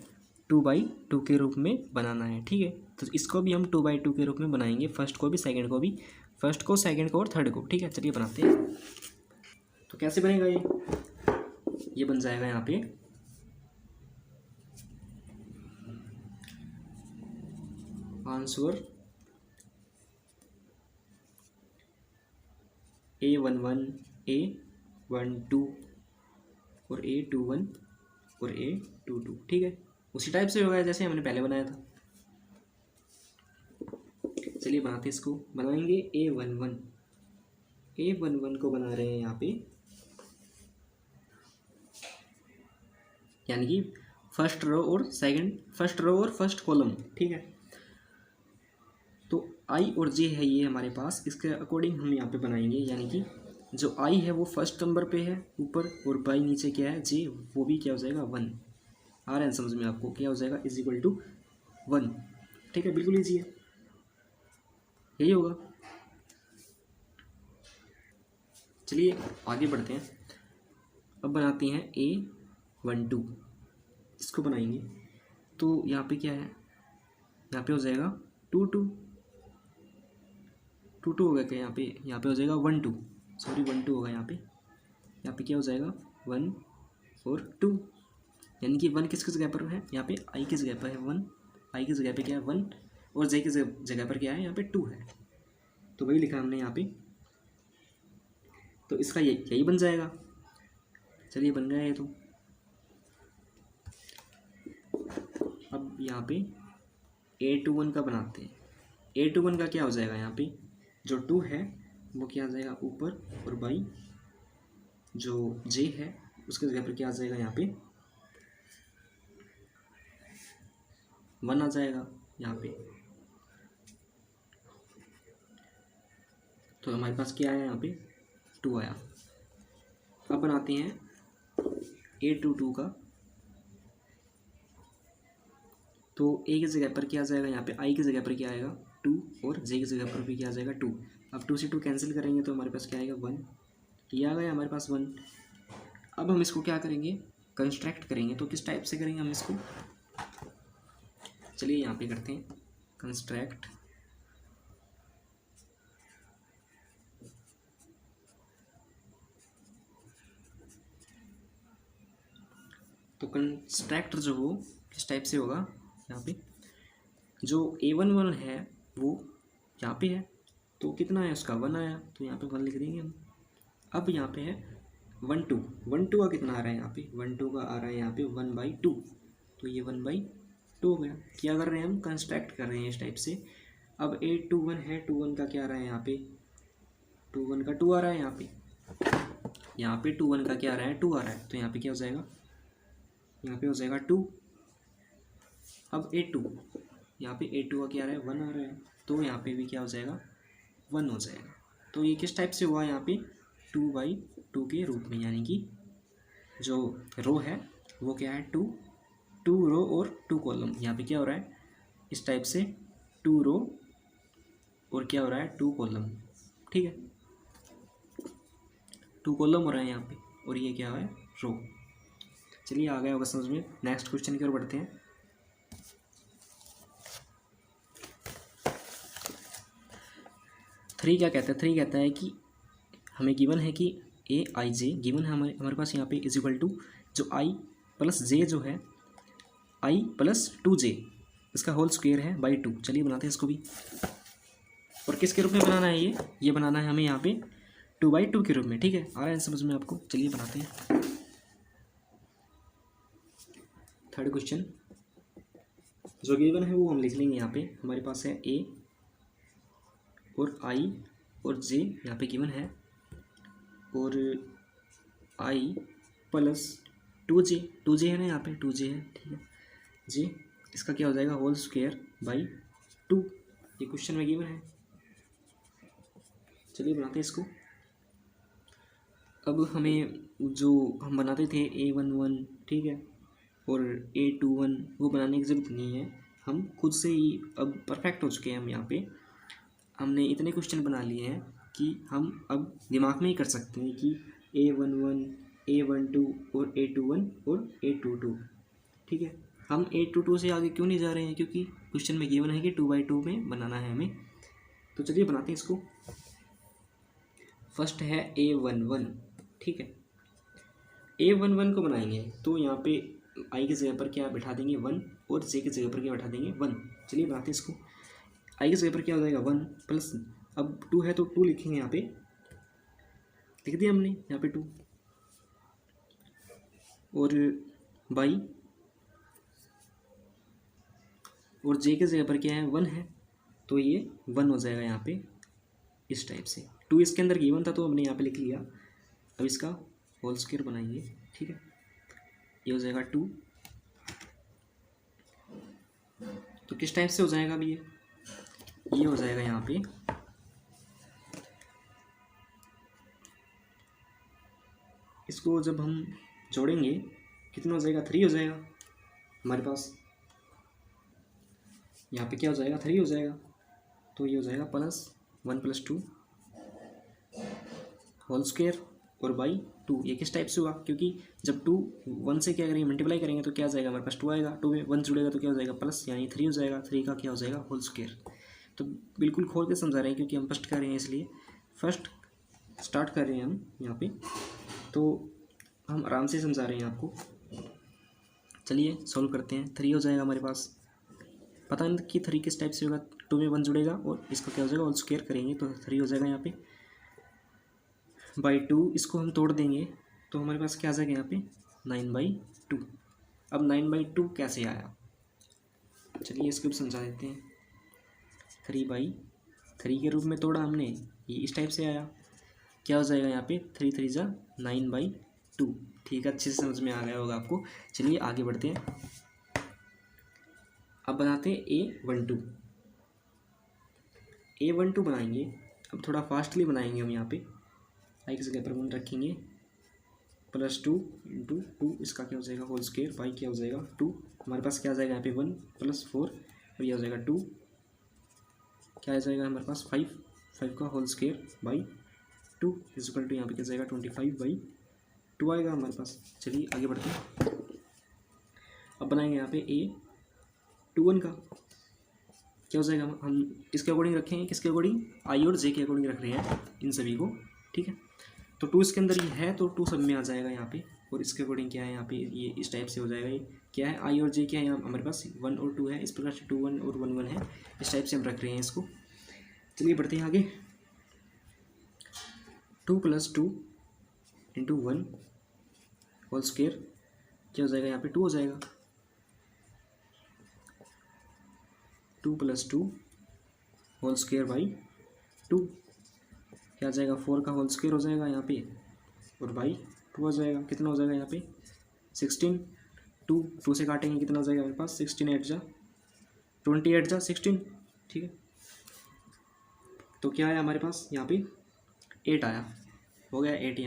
2/2 के रूप में बनाना है। ठीक है, तो इसको भी हम 2/2 के रूप में बनाएंगे, फर्स्ट को भी सेकंड को भी, फर्स्ट को सेकंड को और थर्ड को। ठीक है, चलिए बनाते हैं। तो कैसे बनेगा ये बन जाएगा यहाँ पे आंसर A11 A12 और A21 और A22। ठीक है, उसी टाइप से होगा जैसे हमने पहले बनाया था। चलिए बनाते इसको, बनाएंगे A11 को बना रहे हैं यहाँ पे, यानी कि फर्स्ट रो और फर्स्ट कॉलम। ठीक है, तो I और J है ये हमारे पास, इसके अकॉर्डिंग हम यहाँ पे बनाएंगे, यानी कि जो I है वो फर्स्ट नंबर पे है ऊपर, और बाई नीचे क्या है J, वो भी क्या हो जाएगा 1। आ रहा है समझ में आपको, क्या हो जाएगा = 1। ठीक है, बिल्कुल ईजी है, यही होगा। चलिए आगे बढ़ते हैं। अब बनाते हैं A12, इसको बनाएंगे। तो यहाँ पे क्या है, यहाँ पे हो जाएगा 2 होगा क्या, यहाँ पे हो जाएगा 1 2 होगा यहाँ पे क्या हो जाएगा 1 और 2, यानी कि 1 किस जगह पर है, यहाँ पे I की जगह पर है 1, I की जगह पे क्या है 1, और J की जगह पर क्या है, यहाँ पे 2 है। तो वही लिखा हमने यहाँ पे, तो इसका यही बन जाएगा। चलिए बन गया ये। तो अब यहाँ पे A21 का बनाते हैं। A21 का क्या हो जाएगा, यहाँ पे जो 2 है वो क्या आ जाएगा ऊपर, और बाई जो J है उसके जगह पर क्या आ जाएगा, यहाँ पे 1 आ जाएगा यहाँ पे। तो हमारे पास क्या आया, यहाँ पे 2 आया। अब बनाते हैं A22 का। तो A की जगह पर क्या आ जाएगा, यहाँ पे I की जगह पर क्या आएगा 2, और J की जगह पर भी क्या आ जाएगा 2। अब 2 से 2 कैंसिल करेंगे तो हमारे पास क्या आएगा 1, ये आ गया हमारे पास 1। अब हम इसको क्या करेंगे, कंस्ट्रक्ट करेंगे। तो किस टाइप से करेंगे हम इसको, चलिए यहाँ पे करते हैं कंस्ट्रक्ट। तो कंस्ट्रक्ट जो हो किस टाइप से होगा, यहाँ पे जो A11 है वो यहाँ पे है, तो कितना है उसका 1 आया, तो यहाँ पे 1 लिख देंगे हम। अब यहाँ पे है 1 2 का कितना आ रहा है, यहाँ पे 1 2 का आ रहा है यहाँ पे 1/2, तो ये 1/2 हो गया। क्या कर रहे हैं हम, कंस्ट्रक्ट कर रहे हैं इस टाइप से। अब A21 है, 21 का क्या आ रहा है यहाँ पे, 21 का 2 आ रहा है यहाँ पे 21 का क्या आ रहा है 2 आ रहा है, तो यहाँ पे क्या हो जाएगा, यहाँ पे हो जाएगा 2। अब A2, यहाँ पे A2 का क्या आ रहा है 1 आ रहा है, तो यहाँ पे भी क्या हो जाएगा 1 हो जाएगा। तो ये किस टाइप से हुआ, यहाँ पे 2/2 के रूप में, यानी कि जो रो है वो क्या है 2 रो और 2 कॉलम। यहाँ पे क्या हो रहा है इस टाइप से 2 रो और क्या हो रहा है 2 कॉलम। ठीक है, 2 कॉलम हो रहा है यहाँ पे, और ये क्या है रो। चलिए आ गया होगा समझ में। नेक्स्ट क्वेश्चन की ओर बढ़ते हैं। थ्री क्या कहता है, 3 कहता है कि हमें गिवन है कि ए आई जे गिवन है हमारे पास यहाँ पे इज इक्वल टू जो आई प्लस जे जो है आई प्लस 2j इसका होल स्क्वायर है बाई 2। चलिए बनाते हैं इसको भी। और किसके रूप में बनाना है ये बनाना है हमें यहाँ पे 2/2 के रूप में। ठीक है, आ रहा है समझ में आपको। चलिए बनाते हैं। थर्ड क्वेश्चन जो गिवन है वो हम लिख लेंगे। यहाँ पे हमारे पास है ए और आई और जे यहाँ पे गिवन है, और आई प्लस 2j है ना, यहाँ पे 2j है। ठीक है, जे इसका क्या हो जाएगा होल स्क्वायर बाई 2। ये क्वेश्चन में गिवन है। चलिए बनाते हैं इसको। अब हमें जो हम बनाते थे A11, ठीक है, और A21 वो बनाने की ज़रूरत नहीं है, हम खुद से ही अब परफेक्ट हो चुके हैं। हम यहाँ पे हमने इतने क्वेश्चन बना लिए हैं कि हम अब दिमाग में ही कर सकते हैं कि A11, A12 और A21 और A22। ठीक है, हम A22 से आगे क्यों नहीं जा रहे हैं, क्योंकि क्वेश्चन में गिवन है कि 2/2 में बनाना है हमें। तो चलिए बनाते हैं इसको। फर्स्ट है A11। ठीक है, A11 को बनाएंगे तो यहाँ पे आई की जगह पर क्या बैठा देंगे 1 और जे की जगह पर क्या बैठा देंगे 1। चलिए बनाते हैं इसको। आई की जगह पर क्या हो जाएगा 1 प्लस, अब 2 है तो 2 लिखेंगे, यहाँ पे लिख दिया हमने यहाँ पे 2, और बाई, और जे की जगह पर क्या है 1 है तो ये 1 हो जाएगा यहाँ पे इस टाइप से। 2 इसके अंदर गिवन था तो हमने यहाँ पे लिख लिया। अब इसका होल स्क्वायर बनाएंगे। ठीक है, ये हो जाएगा 2। तो किस टाइप से हो जाएगा अभी ये हो जाएगा यहाँ पे इसको जब हम जोड़ेंगे कितना हो जाएगा 3 हो जाएगा हमारे पास। यहाँ पे क्या हो जाएगा 3 हो जाएगा, तो ये हो जाएगा प्लस 1 + 2 होल स्क्वायर और बाई 2। ये किस टाइप से हुआ, क्योंकि जब 2 1 से क्या करेंगे मल्टीप्लाई करेंगे तो क्या जाएगा हमारे पास 2 आएगा, 2 में 1 जुड़ेगा तो क्या हो जाएगा प्लस, यानी 3 हो जाएगा। 3 का क्या हो जाएगा होल स्क्वायर। तो बिल्कुल खोल के समझा रहे हैं क्योंकि हम फर्स्ट कर रहे हैं, इसलिए फर्स्ट स्टार्ट कर रहे हैं हम यहाँ पे, तो हम आराम से समझा रहे हैं आपको। चलिए सॉल्व करते हैं। 3 हो जाएगा हमारे पास, पता नहीं कि 3 किस टाइप से होगा। 2 में 1 जुड़ेगा और इसका क्या हो जाएगा होल स्क्वायर करेंगे तो 3 हो जाएगा यहाँ पे बाई 2। इसको हम तोड़ देंगे तो हमारे पास क्या आ जाएगा यहाँ पे 9/2। अब 9/2 कैसे आया, चलिए इसको भी समझा देते हैं। 3/3 के रूप में तोड़ा हमने, ये इस टाइप से आया। क्या हो जाएगा यहाँ पे 3 3 जा 9/2। ठीक है, अच्छे से समझ में आ गया होगा आपको। चलिए आगे बढ़ते हैं। अब बनाते हैं A12। A12 बनाएंगे। अब थोड़ा फास्टली बनाएंगे हम। यहाँ पे आई की जगह पर 1 रखेंगे, प्लस 2 × 2, इसका क्या हो जाएगा होल स्क्वायर बाई क्या हो जाएगा 2। हमारे पास क्या आ जाएगा यहाँ पे 1 + 4 और यह हो जाएगा 2। क्या आ जाएगा हमारे पास 5 का होल स्क्वायर बाई 2 = यहाँ पे क्या जाएगा 25/2 आएगा हमारे पास। चलिए आगे बढ़ते हैं। अब बनाएंगे यहाँ पे A21 का। क्या हो जाएगा, हम इसके अकॉर्डिंग रखेंगे, किसके अकॉर्डिंग आई और जे के अकॉर्डिंग रख रहे हैं इन सभी को। ठीक है, तो 2 इसके अंदर ये है तो 2 सब में आ जाएगा यहाँ पे, और इसके अकॉर्डिंग क्या है यहाँ पे ये इस टाइप से हो जाएगा। ये क्या है आई और जे क्या है यहाँ हमारे पास 1 और 2 है, इस प्रकार से 2 1 और 1 1 है, इस टाइप से हम रख रहे हैं इसको। चलिए बढ़ते हैं आगे। 2 + 2 × 1 होल स्क्वायर क्या हो जाएगा यहाँ पे 2 हो जाएगा। 2 + 2 होल स्क्वायर बाई 2 क्या आ जाएगा 4 का होल स्क्वायर हो जाएगा यहाँ पे, और बाई 2 हो जाएगा। कितना हो जाएगा यहाँ पे 16। 2 से काटेंगे कितना हो जाएगा हमारे पास 16 8 जा 28 जा 16। ठीक है, तो क्या आया हमारे पास यहाँ पे 8 आया, हो गया 8।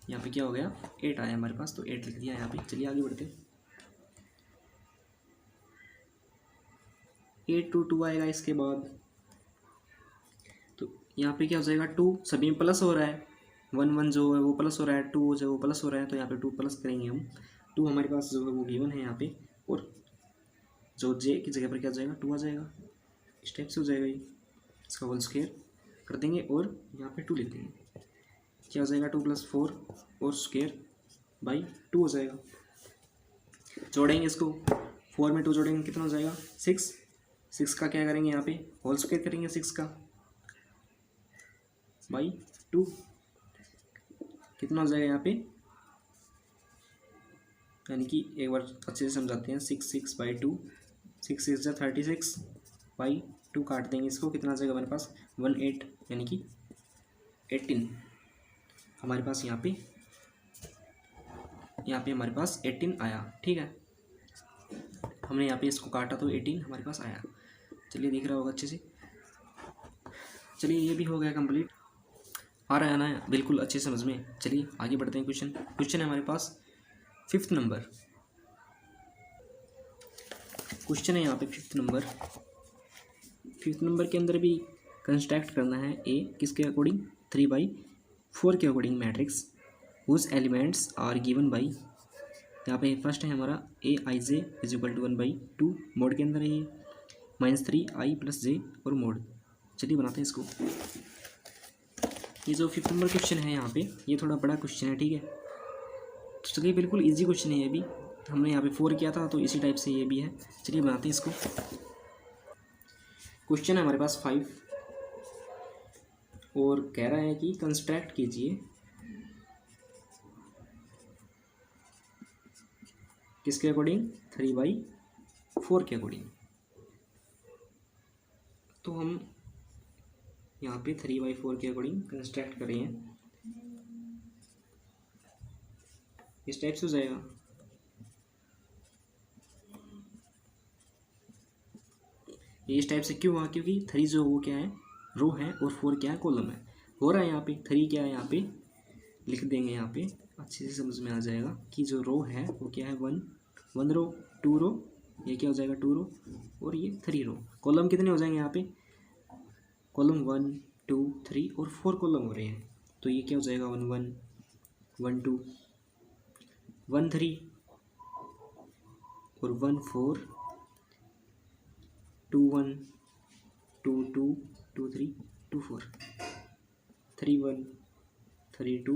यहाँ पे क्या हो गया 8 आया हमारे पास, तो 8 लिख दिया यहाँ पे। चलिए आगे बढ़ते हैं। 8 2 2 आएगा इसके बाद, तो यहाँ पे क्या हो जाएगा 2 सभी में प्लस हो रहा है, 1 1 जो है वो प्लस हो रहा है, 2 जो है वो प्लस हो रहा है, तो यहाँ पे 2 प्लस करेंगे हम। 2 हमारे पास जो है वो गिवन है यहाँ पे, और जो जे की जगह पर क्या हो जाएगा 2 आ जाएगा, इस टाइप से हो जाएगा ये। इसका होल स्क्वायर कर देंगे और यहाँ पे 2 लिख देंगे। क्या हो जाएगा 2+4 और स्क्वायर बाई 2 हो जाएगा। जोड़ेंगे इसको, 4 में 2 जोड़ेंगे कितना हो जाएगा 6। 6 का क्या करेंगे यहाँ पे होल स्क्वायर करेंगे 6 का बाई 2, कितना हो जाएगा यहाँ पे, यानी कि एक बार अच्छे से समझाते हैं। 6/2, 6×6 = 36 बाई 2 काट देंगे इसको, कितना आ जाएगा हमारे पास 18, यानी कि 18 हमारे पास यहाँ पे हमारे पास 18 आया। ठीक है, हमने यहाँ पे इसको काटा तो 18 हमारे पास आया। चलिए दिख रहा होगा अच्छे से। चलिए ये भी हो गया कंप्लीट। आ रहा है ना बिल्कुल अच्छे समझ में। चलिए आगे बढ़ते हैं। क्वेश्चन है हमारे पास 5th नंबर। क्वेश्चन है यहाँ पे 5th नंबर। 5th नंबर के अंदर भी कंस्ट्रक्ट करना है ए किसके अकॉर्डिंग 3/4 के according matrix whose elements are given by. यहाँ पे फर्स्ट है हमारा Aij = 1/2 मोड के अंदर है ये -3i + j और मोड। चलिए बनाते हैं इसको। ये जो 5th नंबर क्वेश्चन है यहाँ पे ये थोड़ा बड़ा क्वेश्चन है। ठीक है, तो चलिए बिल्कुल इजी क्वेश्चन है ये भी। हमने यहाँ पे 4 किया था तो इसी टाइप से ये भी है। चलिए बनाते हैं इसको। क्वेश्चन है हमारे पास 5 और कह रहा है कि कंस्ट्रक्ट कीजिए किसके अकॉर्डिंग 3/4 के अकॉर्डिंग। तो हम यहाँ पे 3/4 के अकॉर्डिंग कंस्ट्रक्ट कर रहे हैं। इस टाइप से हो जाएगा। ये इस टाइप से क्यों हुआ, क्योंकि 3 जो वो क्या है रो है और 4 क्या है कॉलम है। हो रहा है यहाँ पे 3 क्या है, यहाँ पे लिख देंगे, यहाँ पे अच्छे से समझ में आ जाएगा कि जो रो है वो क्या है 1 रो, 2 रो, ये क्या हो जाएगा 2 रो और ये 3 रो। कॉलम कितने हो जाएंगे यहाँ पे, कॉलम 1 2 3 और 4 कॉलम हो रहे हैं। तो ये क्या हो जाएगा 1 1 1 2 1 3 और 1 4 2 1 2 2 2 3 2 4 3 1 3 2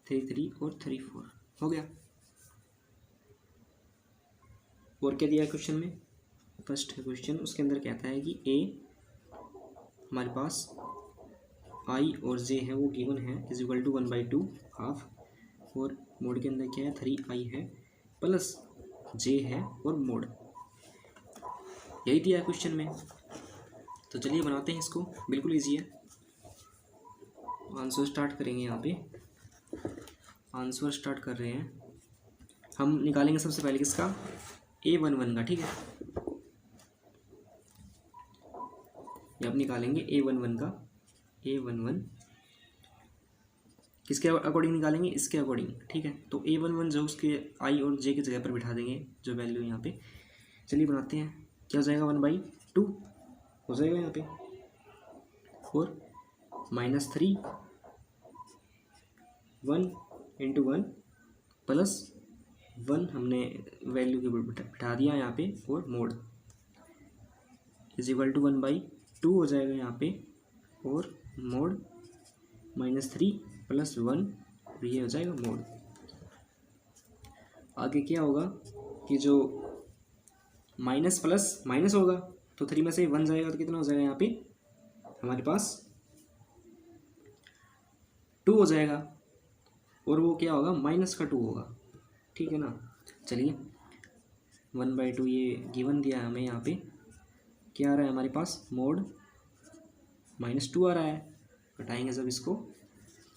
3 3 और 3 4 हो गया। और क्या दिया क्वेश्चन में, फर्स्ट है क्वेश्चन, उसके अंदर कहता है कि ए हमारे पास आई और जे है वो गिवन है = 1/2 हाफ और मोड के अंदर क्या है 3i है प्लस जे है और मोड, यही दिया है क्वेश्चन में। तो चलिए बनाते हैं इसको, बिल्कुल इजी है। आंसर स्टार्ट करेंगे। यहाँ पे आंसर स्टार्ट कर रहे हैं हम। निकालेंगे सबसे पहले किसका A11 का। ठीक है, ये आप निकालेंगे A11 का। A11 किसके अकॉर्डिंग निकालेंगे, इसके अकॉर्डिंग। ठीक है, तो A11 जो उसके आई और जे की जगह पर बिठा देंगे जो वैल्यू यहाँ पे। चलिए बनाते हैं। क्या हो जाएगा 1/2 हो जाएगा यहाँ पे और -3 1 × 1 प्लस 1 हमने वैल्यू के बिठा दिया यहाँ पे और मोड = 1/2 हो जाएगा यहाँ पे और मोड -3 + 1 और ये हो जाएगा मोड। आगे क्या होगा कि जो माइनस प्लस माइनस होगा तो 3 में से 1 जाएगा तो कितना हो जाएगा यहाँ पे हमारे पास 2 हो जाएगा और वो क्या होगा माइनस का 2 होगा। ठीक है ना। चलिए 1/2 ये गिवन दिया है हमें। यहाँ पे क्या आ रहा है हमारे पास मोड -2 आ रहा है। घटाएंगे जब इसको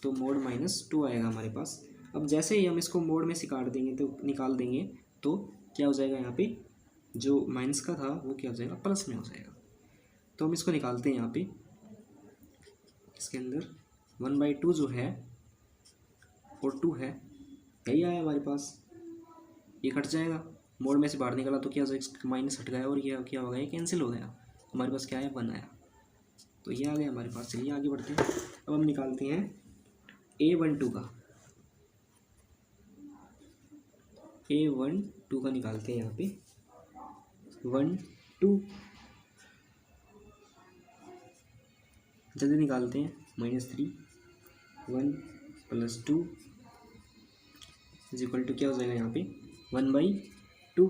तो मोड -2 आएगा हमारे पास। अब जैसे ही हम इसको मोड में से काट देंगे तो निकाल देंगे तो क्या हो जाएगा यहाँ पे जो माइनस का था वो क्या हो जाएगा प्लस में हो जाएगा। तो हम इसको निकालते हैं यहाँ पे। इसके अंदर 1/2 जो है और 2 है यही आया हमारे पास। ये कट जाएगा, मोड में से बाहर निकला तो क्या हो जाएगा माइनस हट गया और ये क्या हो गया ये कैंसिल हो गया। हमारे पास क्या है 1 आया तो ये आ गया हमारे पास। चलिए आगे बढ़ते हैं। अब हम निकालते हैं A12 का। A12 का निकालते हैं यहाँ पे 1 2 जल्दी निकालते हैं -3 1 प्लस 2 इज इक्वल टू क्या हो जाएगा यहाँ पे 1/2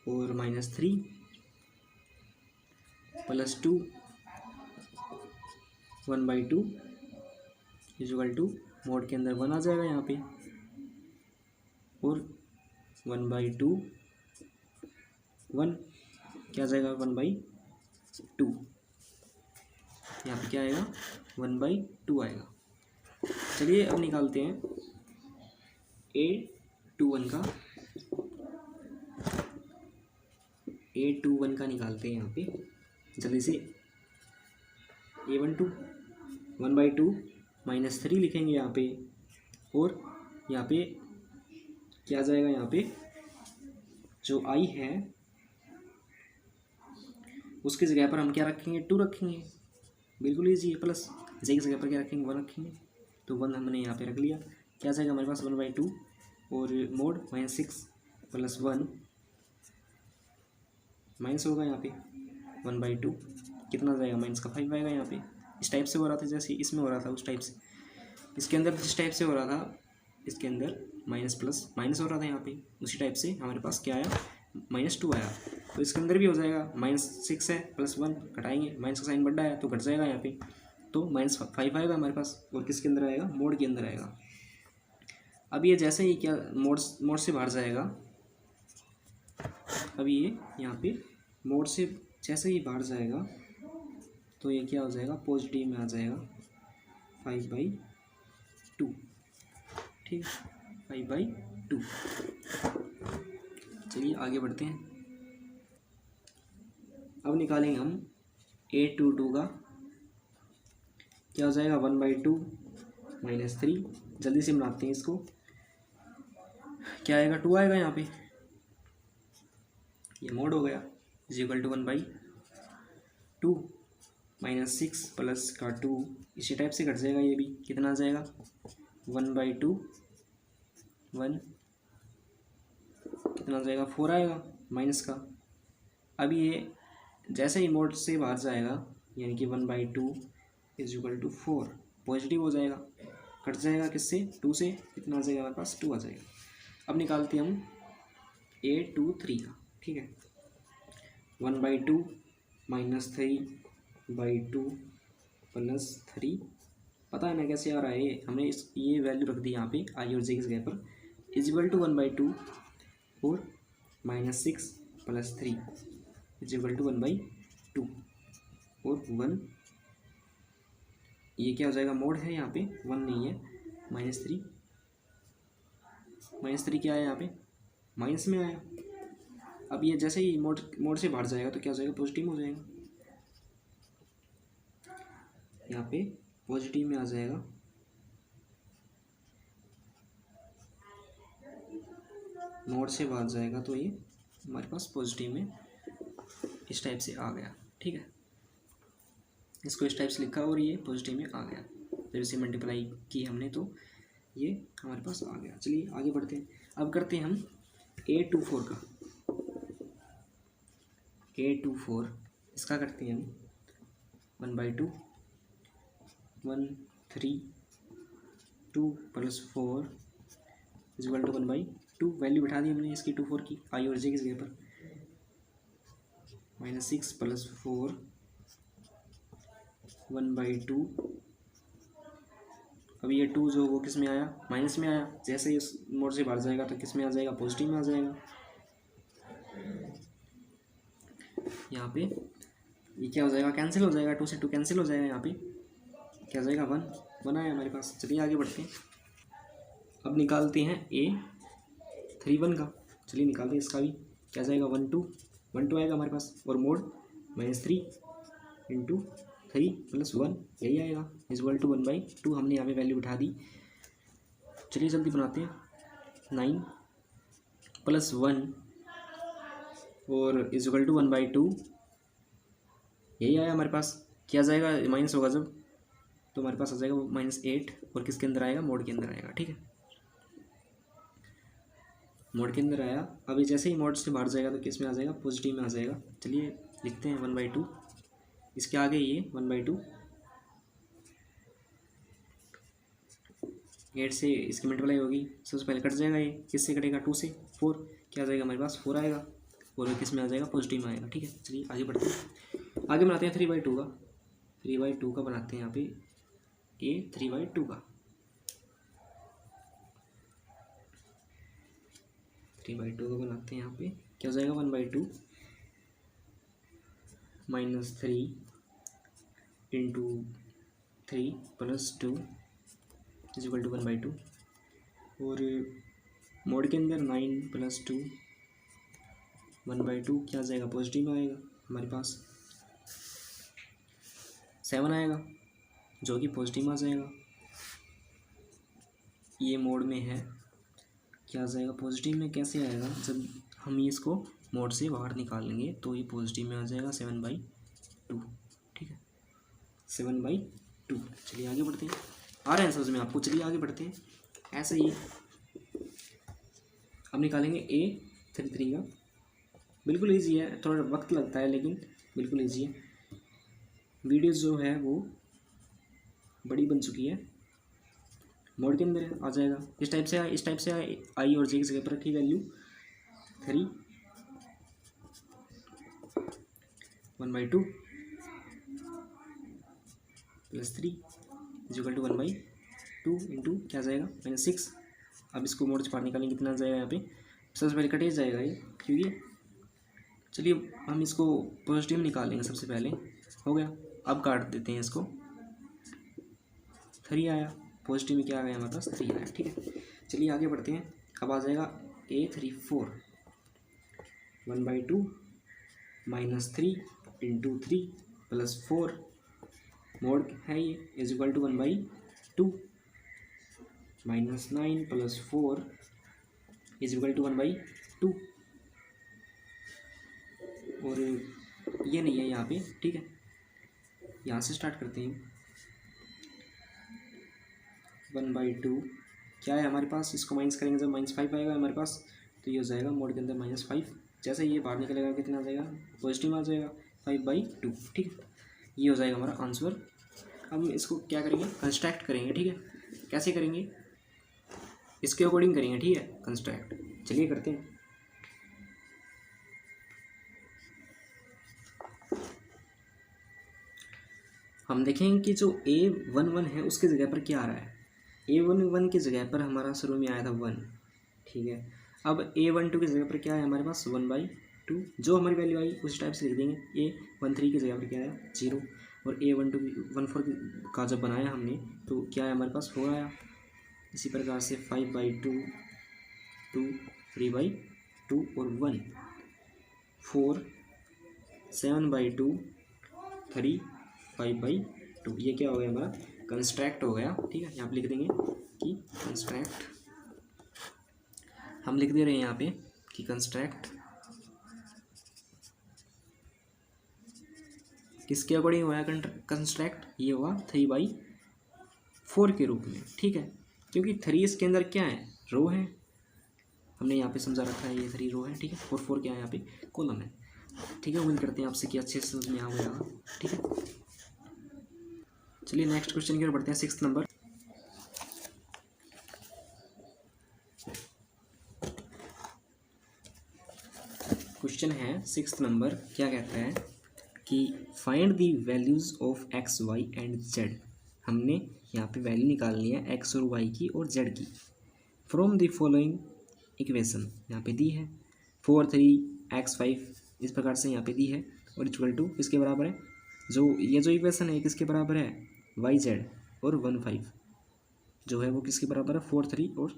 और -3 plus 2 1/2 is equal to mod के अंदर 1 आ जाएगा यहाँ पे और 1/2 1 क्या आ जाएगा 1/2 यहाँ पे क्या आएगा 1/2 आएगा। चलिए अब निकालते हैं A21 का निकालते हैं यहाँ पे जल्दी से। A12 1/2 -3 लिखेंगे यहाँ पे और यहाँ पे क्या आ जाएगा यहाँ पे जो I है उसकी जगह पर हम क्या रखेंगे 2 रखेंगे, बिल्कुल ईजी है। प्लस जे की जगह पर क्या रखेंगे 1 रखेंगे, तो 1 हमने यहाँ पे रख लिया। क्या आ जाएगा हमारे पास 1/2 और मोड -6 प्लस 1 माइनस होगा यहाँ पे 1/2 कितना जाएगा माइनस का 5 आएगा यहाँ पे। इस टाइप से हो रहा था जैसे इसमें हो रहा था उस टाइप से, इसके अंदर जिस टाइप से हो रहा था इसके अंदर माइनस प्लस माइनस हो रहा था यहाँ पे, उसी टाइप से हमारे पास क्या आया -2 आया। तो इसके अंदर भी हो जाएगा -6 है प्लस 1 घटाएंगे, माइनस का साइन बढ़ा है तो घट जाएगा यहाँ पे, तो -5 आएगा हमारे पास। और किसके अंदर आएगा मोड के अंदर आएगा। अब ये जैसे ही क्या मोड से बाहर जाएगा, अब ये यहाँ पे मोड से जैसे ही बाहर जाएगा तो ये क्या हो जाएगा पॉजिटिव में आ जाएगा 5/2, ठीक है 5/2। चलिए आगे बढ़ते हैं। अब निकालेंगे हम A22 का, क्या हो जाएगा 1/2 -3, जल्दी से बनाते हैं इसको। क्या आएगा 2 आएगा यहाँ पे, ये मोड हो गया इज इक्वल टू 1/2 -6 प्लस का 2 इसी टाइप से घट जाएगा, ये भी कितना आ जाएगा 1/2 1 कितना आ जाएगा 4 आएगा माइनस का। अब ये जैसे ही मोड से बाहर जाएगा यानी कि 1/2 इज इक्वल टू 4 पॉजिटिव हो जाएगा, कट जाएगा किससे 2 से, कितना आ जाएगा हमारे पास 2 आ जाएगा। अब निकालते हैं हम A23 का, ठीक है 1/2 -3/2 प्लस 3, पता है ना कैसे आ रहा है ये, हमने ये वैल्यू रख दी यहाँ पे आई और जे की जगह पर, इज इक्वल टू 1/2 और -6 प्लस 3 इज इक्वल टू 1/2 और 1, ये क्या हो जाएगा मोड है यहाँ पे 1 नहीं है -3 क्या है यहाँ पे माइनस में आया। अब ये जैसे ही मोड से बाहर जाएगा तो क्या हो जाएगा पॉजिटिव हो जाएगा, यहाँ पे पॉजिटिव में आ जाएगा। मोड से बाहर जाएगा तो ये हमारे पास पॉजिटिव में इस टाइप से आ गया, ठीक है इसको इस टाइप से लिखा और ये पॉजिटिव में आ गया। जब इसे मल्टीप्लाई की हमने तो ये हमारे पास आ गया। चलिए आगे बढ़ते हैं। अब करते हैं हम A24 का, A24 इसका करते हैं हम 1/2 1 3 2 plus 4 is equal to 1/2, value बिठा दी हमने इसकी 2 4 की आई और जे की जगह पर, -6 प्लस 4 1/2। अब ये 2 जो वो किस में आया माइनस में आया, जैसे ही इस मोड से बाहर जाएगा तो किस में आ जाएगा पॉजिटिव में आ जाएगा। यहाँ पे ये क्या हो जाएगा कैंसिल हो जाएगा, 2 से 2 कैंसिल हो जाएगा, यहाँ पे क्या हो जाएगा 1 आया हमारे पास। चलिए आगे बढ़ते हैं। अब निकालते हैं A31 का, चलिए निकालते हैं इसका भी। क्या जाएगा 1 2 आएगा हमारे पास और मोड -3 × 3 + 1 यही आएगा इज इक्वल टू 1/2, हमने यहाँ पे वैल्यू बिठा दी। चलिए जल्दी बनाते हैं। 9 + 1 और इज इक्वल टू 1/2 यही आया हमारे पास। क्या जाएगा माइनस होगा जब तो हमारे पास आ जाएगा -8 और किसके अंदर आएगा मोड के अंदर आएगा, ठीक है मोड के अंदर आया। अभी जैसे ही मोड से बाहर जाएगा तो किस में आ जाएगा पॉजिटिव में आ जाएगा। चलिए लिखते हैं 1/2, इसके आगे ये 1/2 8 से इसकी मल्टीप्लाई होगी, सबसे पहले कट जाएगा, ये किससे कटेगा, 2 से, 4 क्या आ जाएगा हमारे पास, 4 आएगा, और ये किस में आ जाएगा, पॉजिटिव में आएगा। ठीक है, चलिए आगे बढ़ते हैं। आगे बनाते हैं 3/2 का, 3/2 का बनाते हैं यहाँ पे, ये 3/2 का, 3/2 का बनाते हैं यहाँ पे, क्या हो जाएगा, 1/2 - 3 × 3 + 2 = 1/2, और मोड के अंदर 9 + 2 1/2 क्या आ जाएगा, पॉजिटिव में आएगा, हमारे पास 7 आएगा, जो कि पॉजिटिव में आ जाएगा। ये मोड में है, क्या आ जाएगा, पॉजिटिव में कैसे आएगा, जब हम इसको मोड से बाहर निकालेंगे तो ये पॉजिटिव में आ जाएगा 7/2। ठीक है, 7/2। चलिए आगे बढ़ते हैं, आ रहे हैं समझ में आपको, चलिए आगे बढ़ते हैं। ऐसे ही अब निकालेंगे A33 का, बिल्कुल ईजी है, थोड़ा वक्त लगता है लेकिन बिल्कुल ईजी है। वीडियो जो है वो बड़ी बन चुकी है, मोड के अंदर आ जाएगा, इस टाइप से आई और जे की जगह पर रखी वैल्यू 3 1/2 + 3 = 1/2 इंटू क्या आ जाएगा, -6। अब इसको मोड से बाहर निकालेंगे, कितना आ जाएगा यहाँ पे, सबसे पहले कटे जाएगा ये, क्योंकि चलिए हम इसको पॉजिटिव में निकालेंगे सबसे पहले, हो गया। अब काट देते हैं इसको, 3 आया, पॉजिटिव में क्या आ गया हमारे पास, 3 आया। ठीक है, चलिए आगे बढ़ते हैं। अब आ जाएगा A34 1/2 - 3 × 3 + 4 मोड है ये, = 1/2 - 9 + 4 = 1/2, और ये नहीं है यहाँ पे। ठीक है, यहाँ से स्टार्ट करते हैं। 1/2 क्या है हमारे पास, इसको माइनस करेंगे जब -5 आएगा हमारे पास, तो ये हो जाएगा मोड के अंदर -5, जैसे ये बाहर निकलेगा कितना आ जाएगा, पॉजिटिव में आ जाएगा 5/2। ठीक है, ये हो जाएगा हमारा आंसर। अब इसको क्या करेंगे, कंस्ट्रैक्ट करेंगे। ठीक है, कैसे करेंगे, इसके अकॉर्डिंग करेंगे। ठीक है, कंस्ट्रैक्ट, चलिए करते हैं। हम देखेंगे कि जो A11 है उसकी जगह पर क्या आ रहा है, A11 की जगह पर हमारा शुरू में आया था 1। ठीक है, अब A12 की जगह पर क्या है हमारे पास, 1/2, जो हमारी वैल्यू आई उस टाइप से लिख देंगे। A13 की जगह पर क्या आया, 0, और A14 का जब बनाया हमने तो क्या है हमारे पास, 4 आया। इसी प्रकार से 5/2 2 3/2 और 1 4 7/2 3 5/2, ये क्या हो गया हमारा, कंस्ट्रैक्ट हो गया। ठीक है, यहाँ पे लिख देंगे कि कंस्ट्रैक्ट, हम लिख दे रहे हैं यहाँ पे कि कंस्ट्रैक्ट किसके अकॉर्डिंग हुआ है, कंस्ट्रैक्ट ये हुआ 3/4 के रूप में। ठीक है, क्योंकि 3 इसके अंदर क्या है, रो है, हमने यहाँ पे समझा रखा है, ये 3 रो है। ठीक है, 4 क्या है यहाँ पे, कॉलम है। ठीक है, उम्मीद करते हैं आपसे कि अच्छे से समझ में आ गया। ठीक है, चलिए नेक्स्ट क्वेश्चन की ओर बढ़ते हैं, 6th नंबर। क्वेश्चन है 6th नंबर, क्या कहता है कि find the values of x, y and z। हमने यहाँ पे वैल्यू निकालनी है x और y की और z की, फ्रॉम दी फॉलोइंग इक्वेशन, यहाँ पे दी है 4 3 x 5, इस प्रकार से यहाँ पे दी है, और = किसके बराबर है, जो इक्वेशन है किसके बराबर है, y z, और 1 5 जो है वो किसके बराबर है, 4 3 और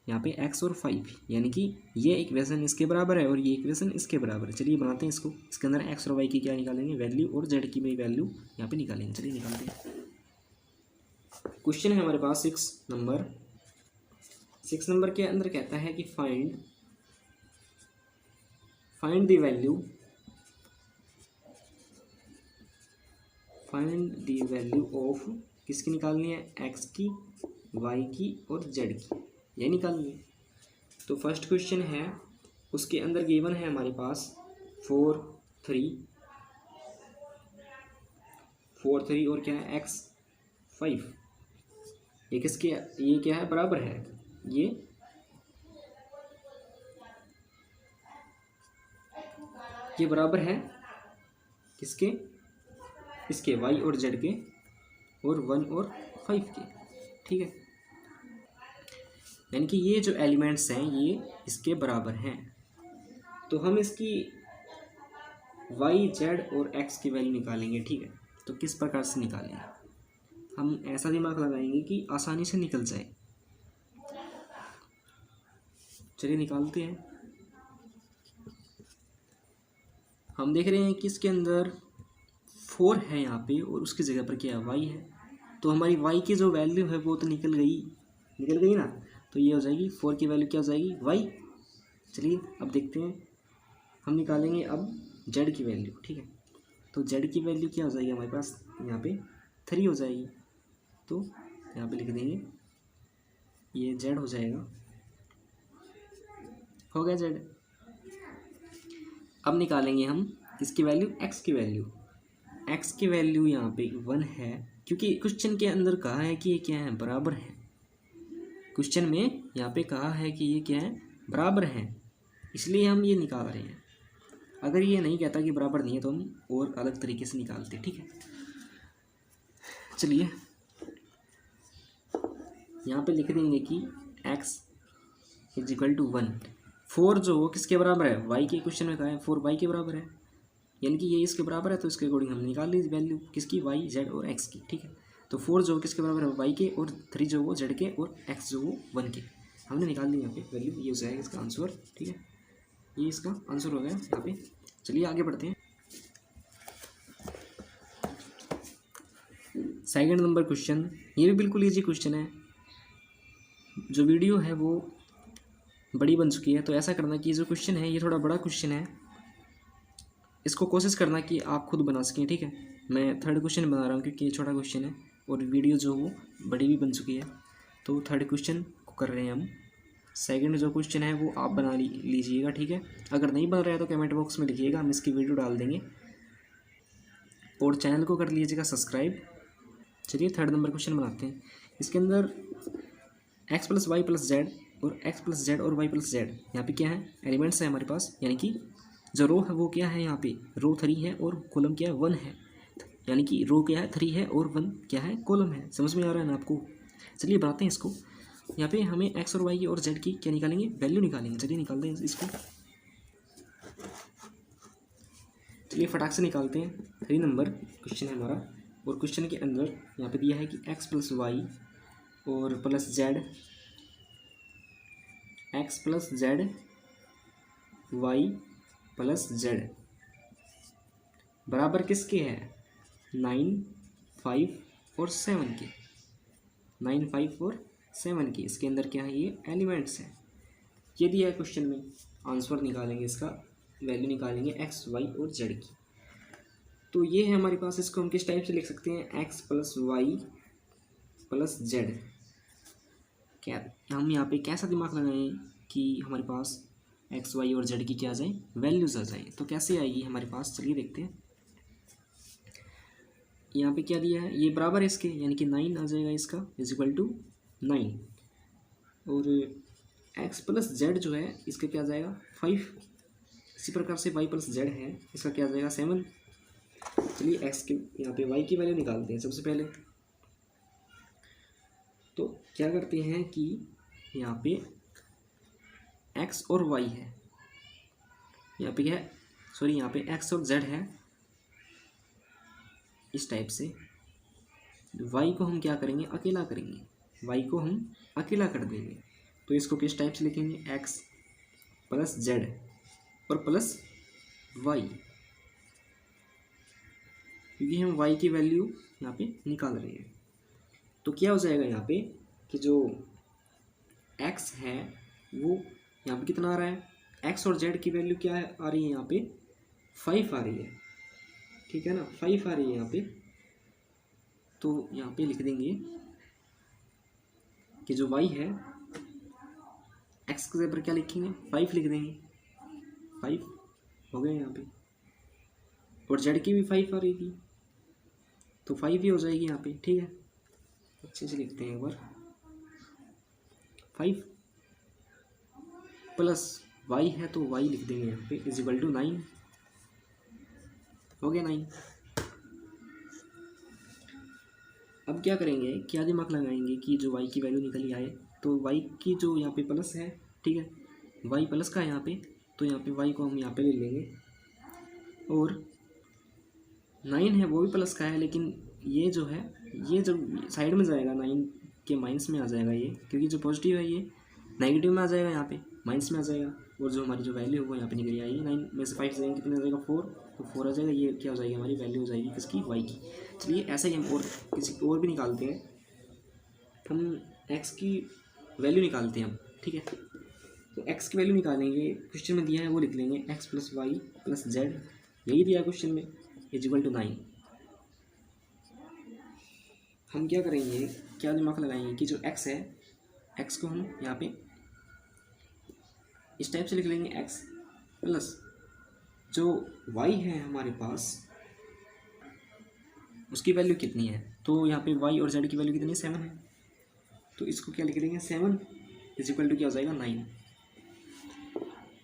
यहाँ पे x और 5, यानी कि ये इक्वेशन इसके बराबर है और ये इक्वेशन इसके बराबर है। चलिए बनाते हैं इसको, इसके अंदर x और y की क्या निकालेंगे, वैल्यू, और z की भी वैल्यू यहाँ पे निकालेंगे। चलिए निकालते हैं। क्वेश्चन है हमारे पास 6 नंबर के अंदर कहता है कि फाइंड द वैल्यू ऑफ, किसकी निकालनी है, x की, y की और z की, ये निकालनी है। तो फर्स्ट क्वेश्चन है, उसके अंदर गिवन है हमारे पास 4 3 और क्या है x 5, ये किसके, ये क्या है, बराबर है, ये बराबर है किसके, इसके y और z के, और 1 और 5 के, ठीक है। यानी कि ये जो एलिमेंट्स हैं ये इसके बराबर हैं। तो हम इसकी y, z और x की वैल्यू निकालेंगे, ठीक है। तो किस प्रकार से निकालेंगे, हम ऐसा दिमाग लगाएंगे कि आसानी से निकल जाए। चलिए निकालते हैं। हम देख रहे हैं कि इसके अंदर 4 है यहाँ पे, और उसकी जगह पर क्या है, y है। तो हमारी y की जो वैल्यू है वो तो निकल गई ना। तो ये हो जाएगी 4 की वैल्यू क्या हो जाएगी, y। चलिए अब देखते हैं, हम निकालेंगे अब z की वैल्यू, ठीक है। तो z की वैल्यू क्या हो जाएगी हमारे पास, यहाँ पे 3 हो जाएगी। तो यहाँ पे लिख देंगे, ये z हो जाएगा, हो गया z। अब निकालेंगे हम इसकी वैल्यू, x की वैल्यू। x की वैल्यू यहाँ पे 1 है, क्योंकि क्वेश्चन के अंदर कहा है कि ये क्या है, बराबर है। क्वेश्चन में यहाँ पे कहा है कि ये क्या है, बराबर है, इसलिए हम ये निकाल रहे हैं। अगर ये नहीं कहता कि बराबर नहीं है तो हम और अलग तरीके से निकालते, ठीक है। चलिए यहाँ पे लिख देंगे कि x इज इक्वल टू 1। 4 जो वो किसके बराबर है, y के, क्वेश्चन में कहा है 4 y के बराबर है, यानी कि ये इसके बराबर है। तो इसके अकॉर्डिंग हम निकाल ली वैल्यू किसकी, y, z और x की, ठीक है। तो 4 जो किसके बराबर है, y के, और 3 जो वो z के, और x जो वो 1 के, हमने निकाल ली यहाँ पे वैल्यू। ये हो जाएगा इसका आंसर, ठीक है। ये इसका आंसर हो गया यहाँ पे। चलिए आगे बढ़ते हैं। सेकंड नंबर क्वेश्चन, ये भी बिल्कुल ईजी क्वेश्चन है। जो वीडियो है वो बड़ी बन चुकी है, तो ऐसा करना कि जो क्वेश्चन है ये थोड़ा बड़ा क्वेश्चन है, इसको कोशिश करना कि आप खुद बना सकें, ठीक है। मैं थर्ड क्वेश्चन बना रहा हूँ क्योंकि ये छोटा क्वेश्चन है और वीडियो जो वो बड़ी भी बन चुकी है, तो थर्ड क्वेश्चन को कर रहे हैं हम। सेकंड जो क्वेश्चन है वो आप बना लीजिएगा, ठीक है। अगर नहीं बन रहा है तो कमेंट बॉक्स में लिखिएगा, हम इसकी वीडियो डाल देंगे, और चैनल को कर लीजिएगा सब्सक्राइब। चलिए थर्ड नंबर क्वेश्चन बनाते हैं। इसके अंदर x + y + z और x + z और y + z यहाँ पे क्या है, एलिमेंट्स है हमारे पास। यानी कि जो रो है वो क्या है, यहाँ पे रो 3 है और कॉलम क्या है, 1 है। यानी कि रो क्या है, 3 है, और 1 क्या है, कॉलम है। समझ में आ रहा है ना आपको। चलिए बनाते हैं इसको। यहाँ पे हमें x और y और z की क्या निकालेंगे, वैल्यू निकालेंगे। चलिए निकालते हैं इसको, चलिए फटाक से निकालते हैं। 3 नंबर क्वेश्चन है हमारा, और क्वेश्चन के अंदर यहाँ पे दिया है कि x + y और plus z, x + z y + z बराबर किसके है, 9, 5 और 7 के। 9, 5 और 7 के, इसके अंदर क्या है, ये एलिमेंट्स हैं। ये दिया है क्वेश्चन में, आंसर निकालेंगे, इसका वैल्यू निकालेंगे x, y और z की। तो ये है हमारे पास, इसको हम किस टाइप से लिख सकते हैं, x + y + z। क्या हम यहाँ पे कैसा दिमाग लगाएं कि हमारे पास x, y और z की क्या आ जाए, वैल्यूज आ जाए। तो कैसे आएगी हमारे पास, चलिए देखते हैं। यहाँ पे क्या दिया है, ये बराबर है इसके, यानी कि 9 आ जाएगा इसका, इज इक्वल टू 9। और x + z जो है इसका क्या आ जाएगा, 5। इसी प्रकार से y + z है, इसका क्या आ जाएगा, 7। चलिए x के, यहाँ पे y की वैल्यू निकालते हैं सबसे पहले। तो क्या करते हैं कि यहाँ पे x और y है, यहाँ पे क्या है, सॉरी यहाँ पे x और z है इस टाइप से। y को हम क्या करेंगे, अकेला करेंगे, y को हम अकेला कर देंगे। तो इसको किस टाइप से लिखेंगे, x + z और प्लस y, क्योंकि हम y की वैल्यू यहाँ पे निकाल रहे हैं। तो क्या हो जाएगा यहाँ पे कि जो x है वो यहाँ पे कितना आ रहा है, x और z की वैल्यू क्या है, आ रही है यहाँ पे 5 आ रही है, ठीक है ना, 5 आ रही है यहाँ पे। तो यहाँ पे लिख देंगे कि जो y है, x के जगह पर क्या लिखेंगे, 5 लिख देंगे, 5 हो गया यहाँ पे। और z की भी 5 आ रही थी, तो 5 ही हो जाएगी यहाँ पे, ठीक है। अच्छे से लिखते हैं एक बार। 5 प्लस y है तो y लिख देंगे यहाँ पे इज इक्वल टू 9। हो गया 9। अब क्या करेंगे, क्या दिमाग लगाएंगे कि जो y की वैल्यू निकली आए तो y की जो यहाँ पे प्लस है, ठीक है, y प्लस का है यहाँ पे, तो यहाँ पे y को हम यहाँ पे ले लेंगे और 9 है वो भी प्लस का है, लेकिन ये जो है ये जब साइड में जाएगा 9 के माइनस में आ जाएगा ये, क्योंकि जो पॉजिटिव है ये नेगेटिव में आ जाएगा, यहाँ पे माइनस में आ जाएगा, और जो हमारी जो वैल्यू है वो यहाँ पे निकल आएगी। 9 में से 5 जाएंगे कितने आ जाएगा 4, तो 4 आ जाएगा। ये क्या हो जाएगी हमारी वैल्यू हो जाएगी किसकी, y की। चलिए ऐसा ही हम और किसी और भी निकालते हैं, हम x की वैल्यू निकालते हैं हम, ठीक है। तो x की वैल्यू निकालेंगे, क्वेश्चन में दिया है वो लिख लेंगे x plus y plus z, यही दिया है क्वेश्चन में, इज इक्वल टू 9। हम क्या करेंगे, क्या दिमाग लगाएंगे कि जो x है, x को हम यहाँ पे इस टाइप से लिख लेंगे, x प्लस जो y है हमारे पास उसकी वैल्यू कितनी है, तो यहाँ पे y और z की वैल्यू कितनी है, 7 है, तो इसको क्या लिख देंगे 7 इज इक्वल टू क्या हो जाएगा 9।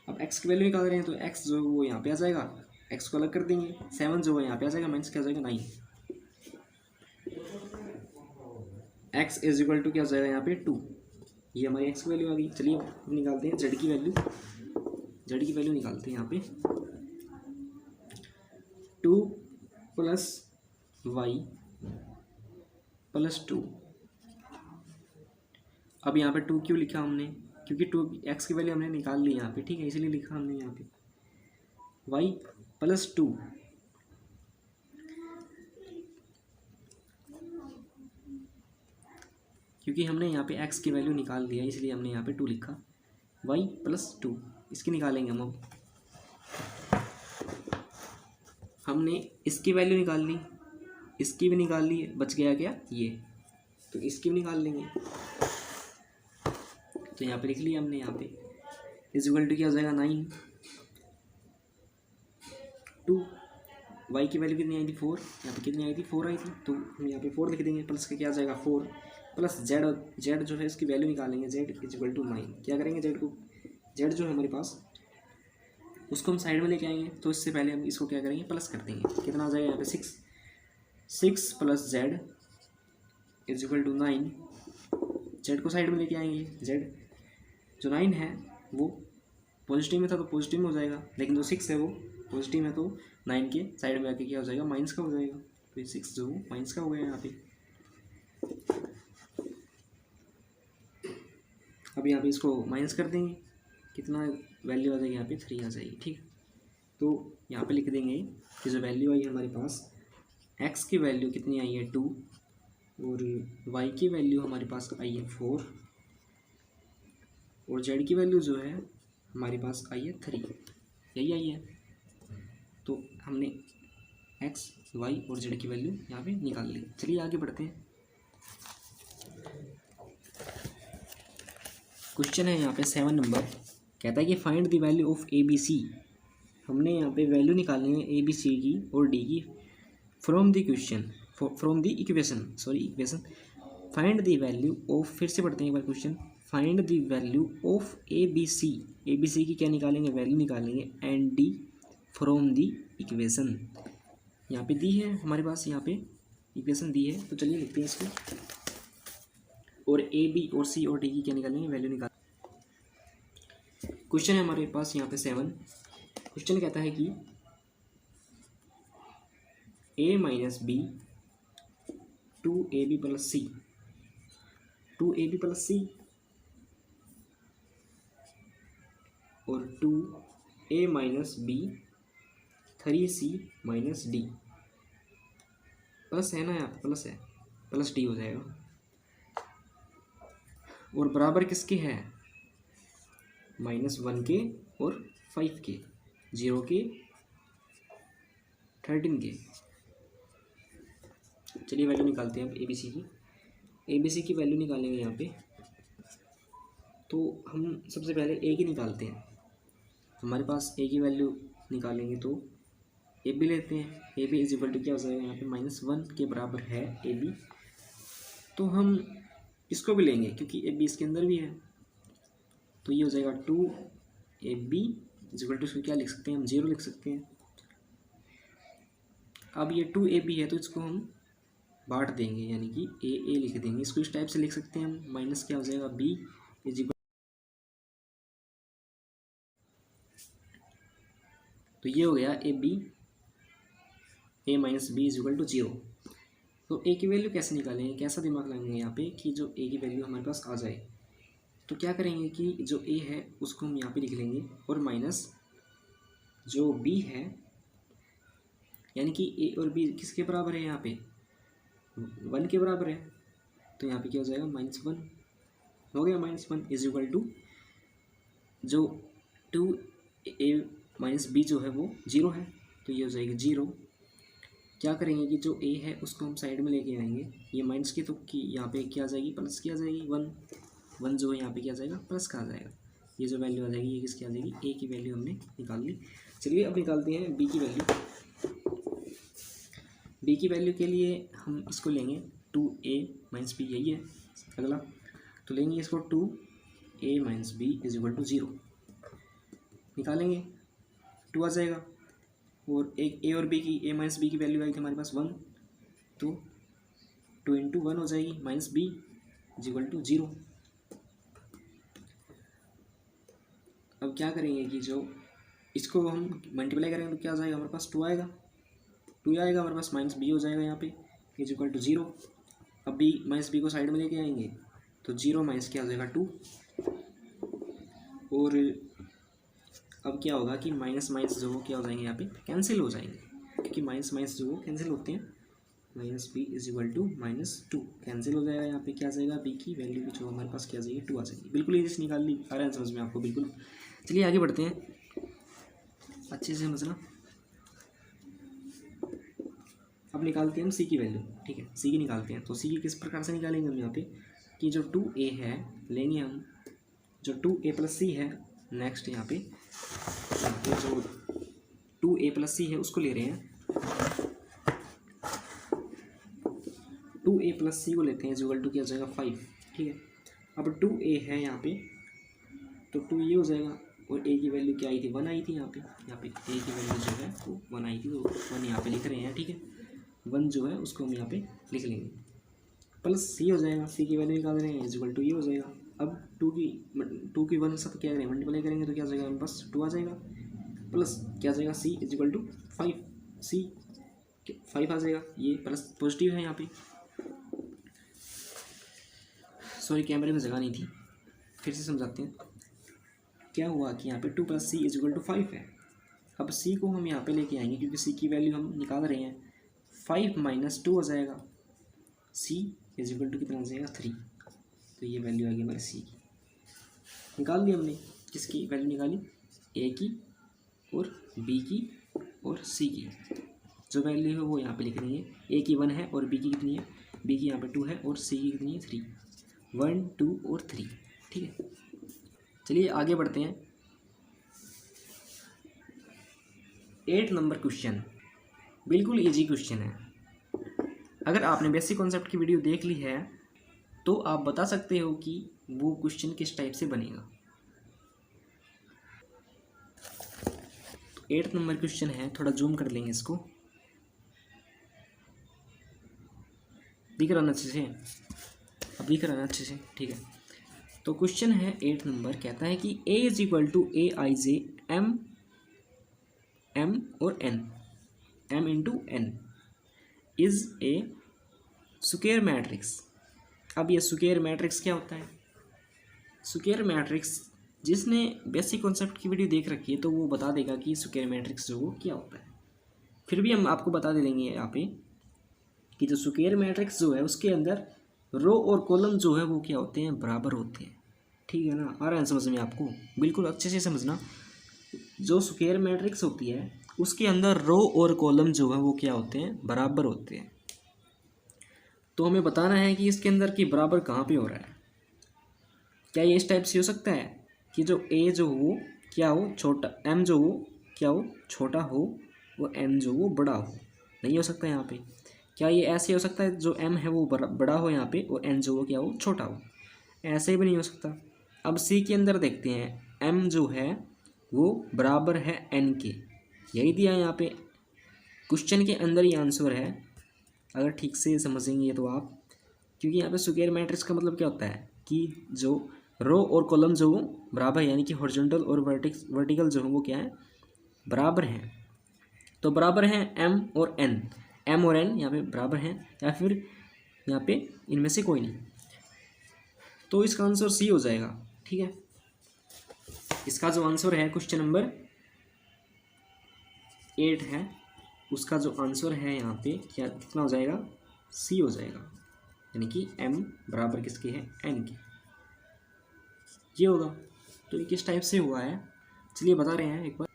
अब x की वैल्यू निकाल रहे हैं तो x जो वो यहाँ पे आ जाएगा, x को अलग कर देंगे, 7 जो है यहाँ पे आ जाएगा, माइनस क्या हो जाएगा 9, x इज इक्वल टू क्या हो जाएगा यहाँ पे 2। ये हमारी x की वैल्यू आ गई। चलिए हम निकालते हैं z की वैल्यू, z की वैल्यू निकालते हैं यहाँ पे 2 प्लस y प्लस 2। अब यहाँ पे 2 क्यों लिखा हमने, क्योंकि 2 x की वैल्यू हमने निकाल ली यहाँ पे, ठीक है, इसीलिए लिखा हमने यहाँ पे y प्लस 2। क्योंकि हमने यहाँ पे x की वैल्यू निकाल दिया इसलिए हमने यहाँ पे 2 लिखा, y प्लस 2 इसकी निकालेंगे हम। अब हमने इसकी वैल्यू निकाल ली, इसकी भी निकाल ली, बच गया क्या ये, तो इसकी भी निकाल लेंगे। तो यहाँ पे लिख लिया हमने, यहाँ पे इज इक्वल टू क्या हो जाएगा 9, 2 y की वैल्यू कितनी आई थी 4, यहाँ पे कितनी आई थी 4 आई थी, तो हम यहाँ पे 4 लिख देंगे, प्लस के क्या आ जाएगा 4 प्लस z, और z जो है इसकी वैल्यू निकालेंगे, z इज इक्वल टू 9। क्या करेंगे z को, z जो है हमारे पास उसको हम साइड में लेके आएंगे, तो इससे पहले हम इसको क्या करेंगे प्लस कर देंगे, कितना आ जाएगा यहाँ पे 6 plus z is equal to 9। z को साइड में लेके आएंगे, z जो 9 है वो पॉजिटिव में था तो पॉजिटिव में हो जाएगा, लेकिन जो 6 है वो पॉजिटिव है, तो 9 के साइड में आके क्या हो जाएगा माइनस का हो जाएगा, तो 6 जो माइनस का हो गया यहाँ पे। अब यहाँ पे इसको माइनस कर देंगे, कितना वैल्यू आ जाएगी यहाँ पे 3 आ जाएगी, ठीक। तो यहाँ पे लिख देंगे कि जो वैल्यू आई है हमारे पास, x की वैल्यू कितनी आई है 2 और y की वैल्यू हमारे पास आई है 4 और z की वैल्यू जो है हमारे पास आई है 3, यही आई है। तो हमने x, y और z की वैल्यू यहाँ पे निकाल ली। चलिए आगे बढ़ते हैं। क्वेश्चन है यहाँ पे 7 नंबर, कहता है कि find the value of a b c. हमने यहाँ पे वैल्यू निकालनी है ए बी सी की और डी की from the question, from the equation, equation. Find the value of, फिर से पढ़ते हैं एक बार question, find the value of a b c. A b c की क्या निकालेंगे, वैल्यू निकालेंगे, and d from the equation. यहाँ पे दी है हमारे पास, यहाँ पे इक्वेशन दी है, तो चलिए लिखते हैं इसको, और ए बी और सी और डी की क्या निकालेंगे, वैल्यू निकाल। क्वेश्चन है हमारे पास यहाँ पे 7। क्वेश्चन कहता है कि a minus b 2ab plus c, 2ab plus c और 2a minus b 3c minus d. Plus है ना, यहाँ पे प्लस है, प्लस डी हो जाएगा, और बराबर किसके है, -1 के और 5 के, 0 के 13 के। चलिए वैल्यू निकालते हैं अब ए बी सी की। ए बी सी की वैल्यू निकालेंगे यहाँ पे, तो हम सबसे पहले ए की निकालते हैं। हमारे पास ए की वैल्यू निकालेंगे तो ए बी लेते हैं, a b is equal to क्या हो जाएगा यहाँ पे -1 के बराबर है ए बी, तो हम इसको भी लेंगे क्योंकि ए बी इसके अंदर भी है, तो ये हो जाएगा 2ab इक्वल टू, इसको क्या लिख सकते हैं हम, 0 लिख सकते हैं। अब ये 2ab है तो इसको हम बांट देंगे, यानी कि ए लिख देंगे। इसको इस टाइप से लिख सकते हैं हम, माइनस क्या हो जाएगा b इज इक्वल, तो ये हो गया a minus b is equal to 0। तो ए की वैल्यू कैसे निकालेंगे, कैसा दिमाग लगाएंगे यहाँ पे कि जो ए की वैल्यू हमारे पास आ जाए। तो क्या करेंगे कि जो ए है उसको हम यहाँ पे लिख लेंगे और माइनस जो बी है, यानी कि ए और बी किसके बराबर है, यहाँ पे 1 के बराबर है। तो यहाँ पे क्या हो जाएगा, -1 हो गया। -1 इज इक्वल टू जो 2a माइनस बी जो है वो 0 है, तो ये हो जाएगी 0। क्या करेंगे कि जो a है उसको हम साइड में लेके आएंगे, ये माइनस की तो की यहाँ पे क्या आ जाएगी, प्लस की आ जाएगी। 1 जो है यहाँ पे क्या आ जाएगा, प्लस का आ जाएगा। ये जो वैल्यू आ जाएगी ये किसकी आ जाएगी, a की वैल्यू हमने निकाल ली। चलिए अब निकालते हैं b की वैल्यू। b की वैल्यू के लिए हम इसको लेंगे 2a माइनस बी, यही है अगला। तो लेंगे इसको 2a minus b is equal to 0, निकालेंगे 2 आ जाएगा। और एक ए और बी की, ए माइनस बी की वैल्यू आई थी हमारे पास 1, तो 2 इंटू 1 हो जाएगी minus b is equal to 0। अब क्या करेंगे कि जो इसको हम मल्टीप्लाई करेंगे तो क्या आ जाएगा हमारे पास, 2 आएगा, 2 आएगा हमारे पास, माइनस बी हो जाएगा यहाँ पे इज इक्वल टू 0। अब बी माइनस बी को साइड में लेके आएंगे तो 0 माइनस क्या हो जाएगा 2। और अब क्या होगा कि माइनस माइनस जो क्या हो जाएंगे यहाँ पे, कैंसिल हो जाएंगे, क्योंकि माइनस माइनस जो कैंसिल होते हैं। Minus b is equal to -2 cancel हो जाएगा। यहाँ पे क्या आ जाएगा, बी की वैल्यू जो हमारे पास क्या आ जाएगी, 2 आ जाएगी। बिल्कुल ये चीज़ निकाल ली, आ रहा है समझ में आपको, बिल्कुल। चलिए आगे बढ़ते हैं, अच्छे से समझना। अब निकालते हैं हम सी की वैल्यू, ठीक है, सी की निकालते हैं। तो सी की किस प्रकार से निकालेंगे हम यहाँ पे कि जो 2a है लेंगे हम, जो 2a प्लस सी है, नेक्स्ट यहाँ पे जो 2a प्लस सी है उसको ले रहे हैं, 2a प्लस सी को लेते हैं, इक्वल टू क्या हो जाएगा 5, ठीक है। अब 2a है यहाँ पे तो 2 ये हो जाएगा, और a की वैल्यू क्या आई थी, 1 आई थी। यहाँ पे a की वैल्यू जो है वो 1 आई थी, तो 1 यहाँ पे लिख रहे हैं, ठीक है। 1 जो है उसको हम यहाँ पे लिख लेंगे, प्लस सी हो जाएगा, सी की वैल्यू निकाल रहे हैं, इक्वल टू ये हो जाएगा। अब 2 की 1 सब क्या करें, मल्टीप्लाई करेंगे तो क्या हो जाएगा हमारे पास, 2 आ जाएगा, प्लस क्या आ जाएगा सी इक्वल टू 5, सी 5 आ जाएगा। ये प्लस पॉजिटिव है यहाँ पे, सॉरी कैमरे में जगह नहीं थी, फिर से समझाते हैं। क्या हुआ कि यहाँ पे 2 प्लस सी इक्वल टू 5 है। अब सी को हम यहाँ पे लेके आएंगे, क्योंकि सी की वैल्यू हम निकाल रहे हैं, 5 माइनस 2 हो जाएगा, सी इक्वल टू कितना आ जाएगा 3। तो ये वैल्यू आ गई हमारी सी की, निकाल ली हमने। किसकी वैल्यू निकाली, ए की और बी की और सी की। जो वैल्यू है वो यहाँ पे लिख देंगे, ए की 1 है और बी की कितनी है, बी की यहाँ पे 2 है और सी की कितनी है 3, 1 2 और 3, ठीक है। चलिए आगे बढ़ते हैं। 8 नंबर क्वेश्चन, बिल्कुल इजी क्वेश्चन है। अगर आपने बेसिक कॉन्सेप्ट की वीडियो देख ली है तो आप बता सकते हो कि वो क्वेश्चन किस टाइप से बनेगा। 8 नंबर क्वेश्चन है, थोड़ा जूम कर लेंगे इसको, दिख रहा ना अच्छे से, अब दिख रहा ना अच्छे से, ठीक है। तो क्वेश्चन है 8 नंबर, कहता है कि a is equal to a i j m और n, m into n is a square matrix. अब ये स्क्वायर मैट्रिक्स क्या होता है, स्क्वायर मैट्रिक्स जिसने बेसिक कॉन्सेप्ट की वीडियो देख रखी है तो वो बता देगा कि स्क्वायर मैट्रिक्स जो वो क्या होता है। फिर भी हम आपको बता दे देंगे यहाँ पे कि जो स्क्वायर मैट्रिक्स जो है उसके अंदर रो और कॉलम जो है वो क्या होते हैं, बराबर होते हैं, ठीक है ना। आ रहा है समझ में आपको, बिल्कुल अच्छे से समझना। जो स्क्वायर मैट्रिक्स होती है उसके अंदर रो और कॉलम जो है वो क्या होते हैं, बराबर होते हैं। तो हमें बताना है कि इसके अंदर की बराबर कहाँ पे हो रहा है। क्या ये इस टाइप से हो सकता है कि जो ए जो हो क्या हो छोटा, एम जो हो क्या हो छोटा हो, वो एम जो वो बड़ा हो, नहीं हो सकता यहाँ पे। क्या ये ऐसे हो सकता है जो एम है वो बड़ा हो यहाँ पे और एन जो हो क्या हो छोटा हो, ऐसे भी नहीं हो सकता। अब सी के अंदर देखते हैं, एम जो है वो बराबर है एन के, यही दिया है यहाँ पे, क्वेश्चन के अंदर ही आंसर है अगर ठीक से समझेंगे तो आप। क्योंकि यहाँ पे स्क्वायर मैट्रिक्स का मतलब क्या होता है कि जो रो और कॉलम जो बराबर, यानी कि हॉरिजॉन्टल और वर्टिकल जो है वो क्या है, बराबर हैं। तो बराबर हैं एम और एन, एम और एन यहाँ पे बराबर हैं, या फिर यहाँ पे इनमें से कोई नहीं, तो इसका आंसर सी हो जाएगा। ठीक है, इसका जो आंसर है क्वेश्चन नंबर 8 है, उसका जो आंसर है यहाँ पे क्या कितना हो जाएगा, सी हो जाएगा, यानी कि एम बराबर किसके है, एन के, ये होगा। तो ये किस टाइप से हुआ है चलिए बता रहे हैं, एक बार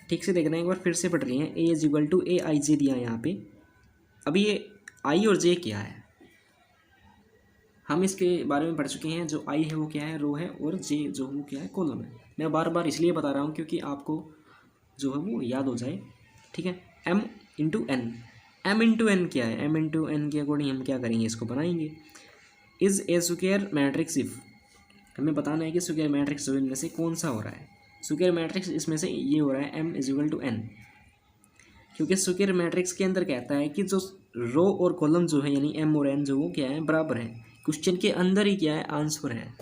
ठीक से देखना है, एक बार फिर से पढ़ रही हैं। ए is equal to a i जे दिया है यहाँ पे। अभी ये आई और जे क्या है, हम इसके बारे में पढ़ चुके हैं। जो आई है वो क्या है, रो है, और जे जो वो क्या है, कॉलम है। मैं बार बार इसलिए बता रहा हूँ क्योंकि आपको जो है वो याद हो जाए। ठीक है, m into n, m into n क्या है, एम इंटू एन के अकॉर्डिंग हम क्या करेंगे, इसको बनाएंगे। Is a square matrix if, हमें बताना है कि स्क्वायर मैट्रिक्स जो इनमें से कौन सा हो रहा है। स्क्वायर मैट्रिक्स इसमें से ये हो रहा है m is equal to n, क्योंकि स्क्वायर मैट्रिक्स के अंदर कहता है कि जो रो और कॉलम जो है यानी एम और एन जो वो क्या है, बराबर है। क्वेश्चन के अंदर ही क्या है, आंसर है,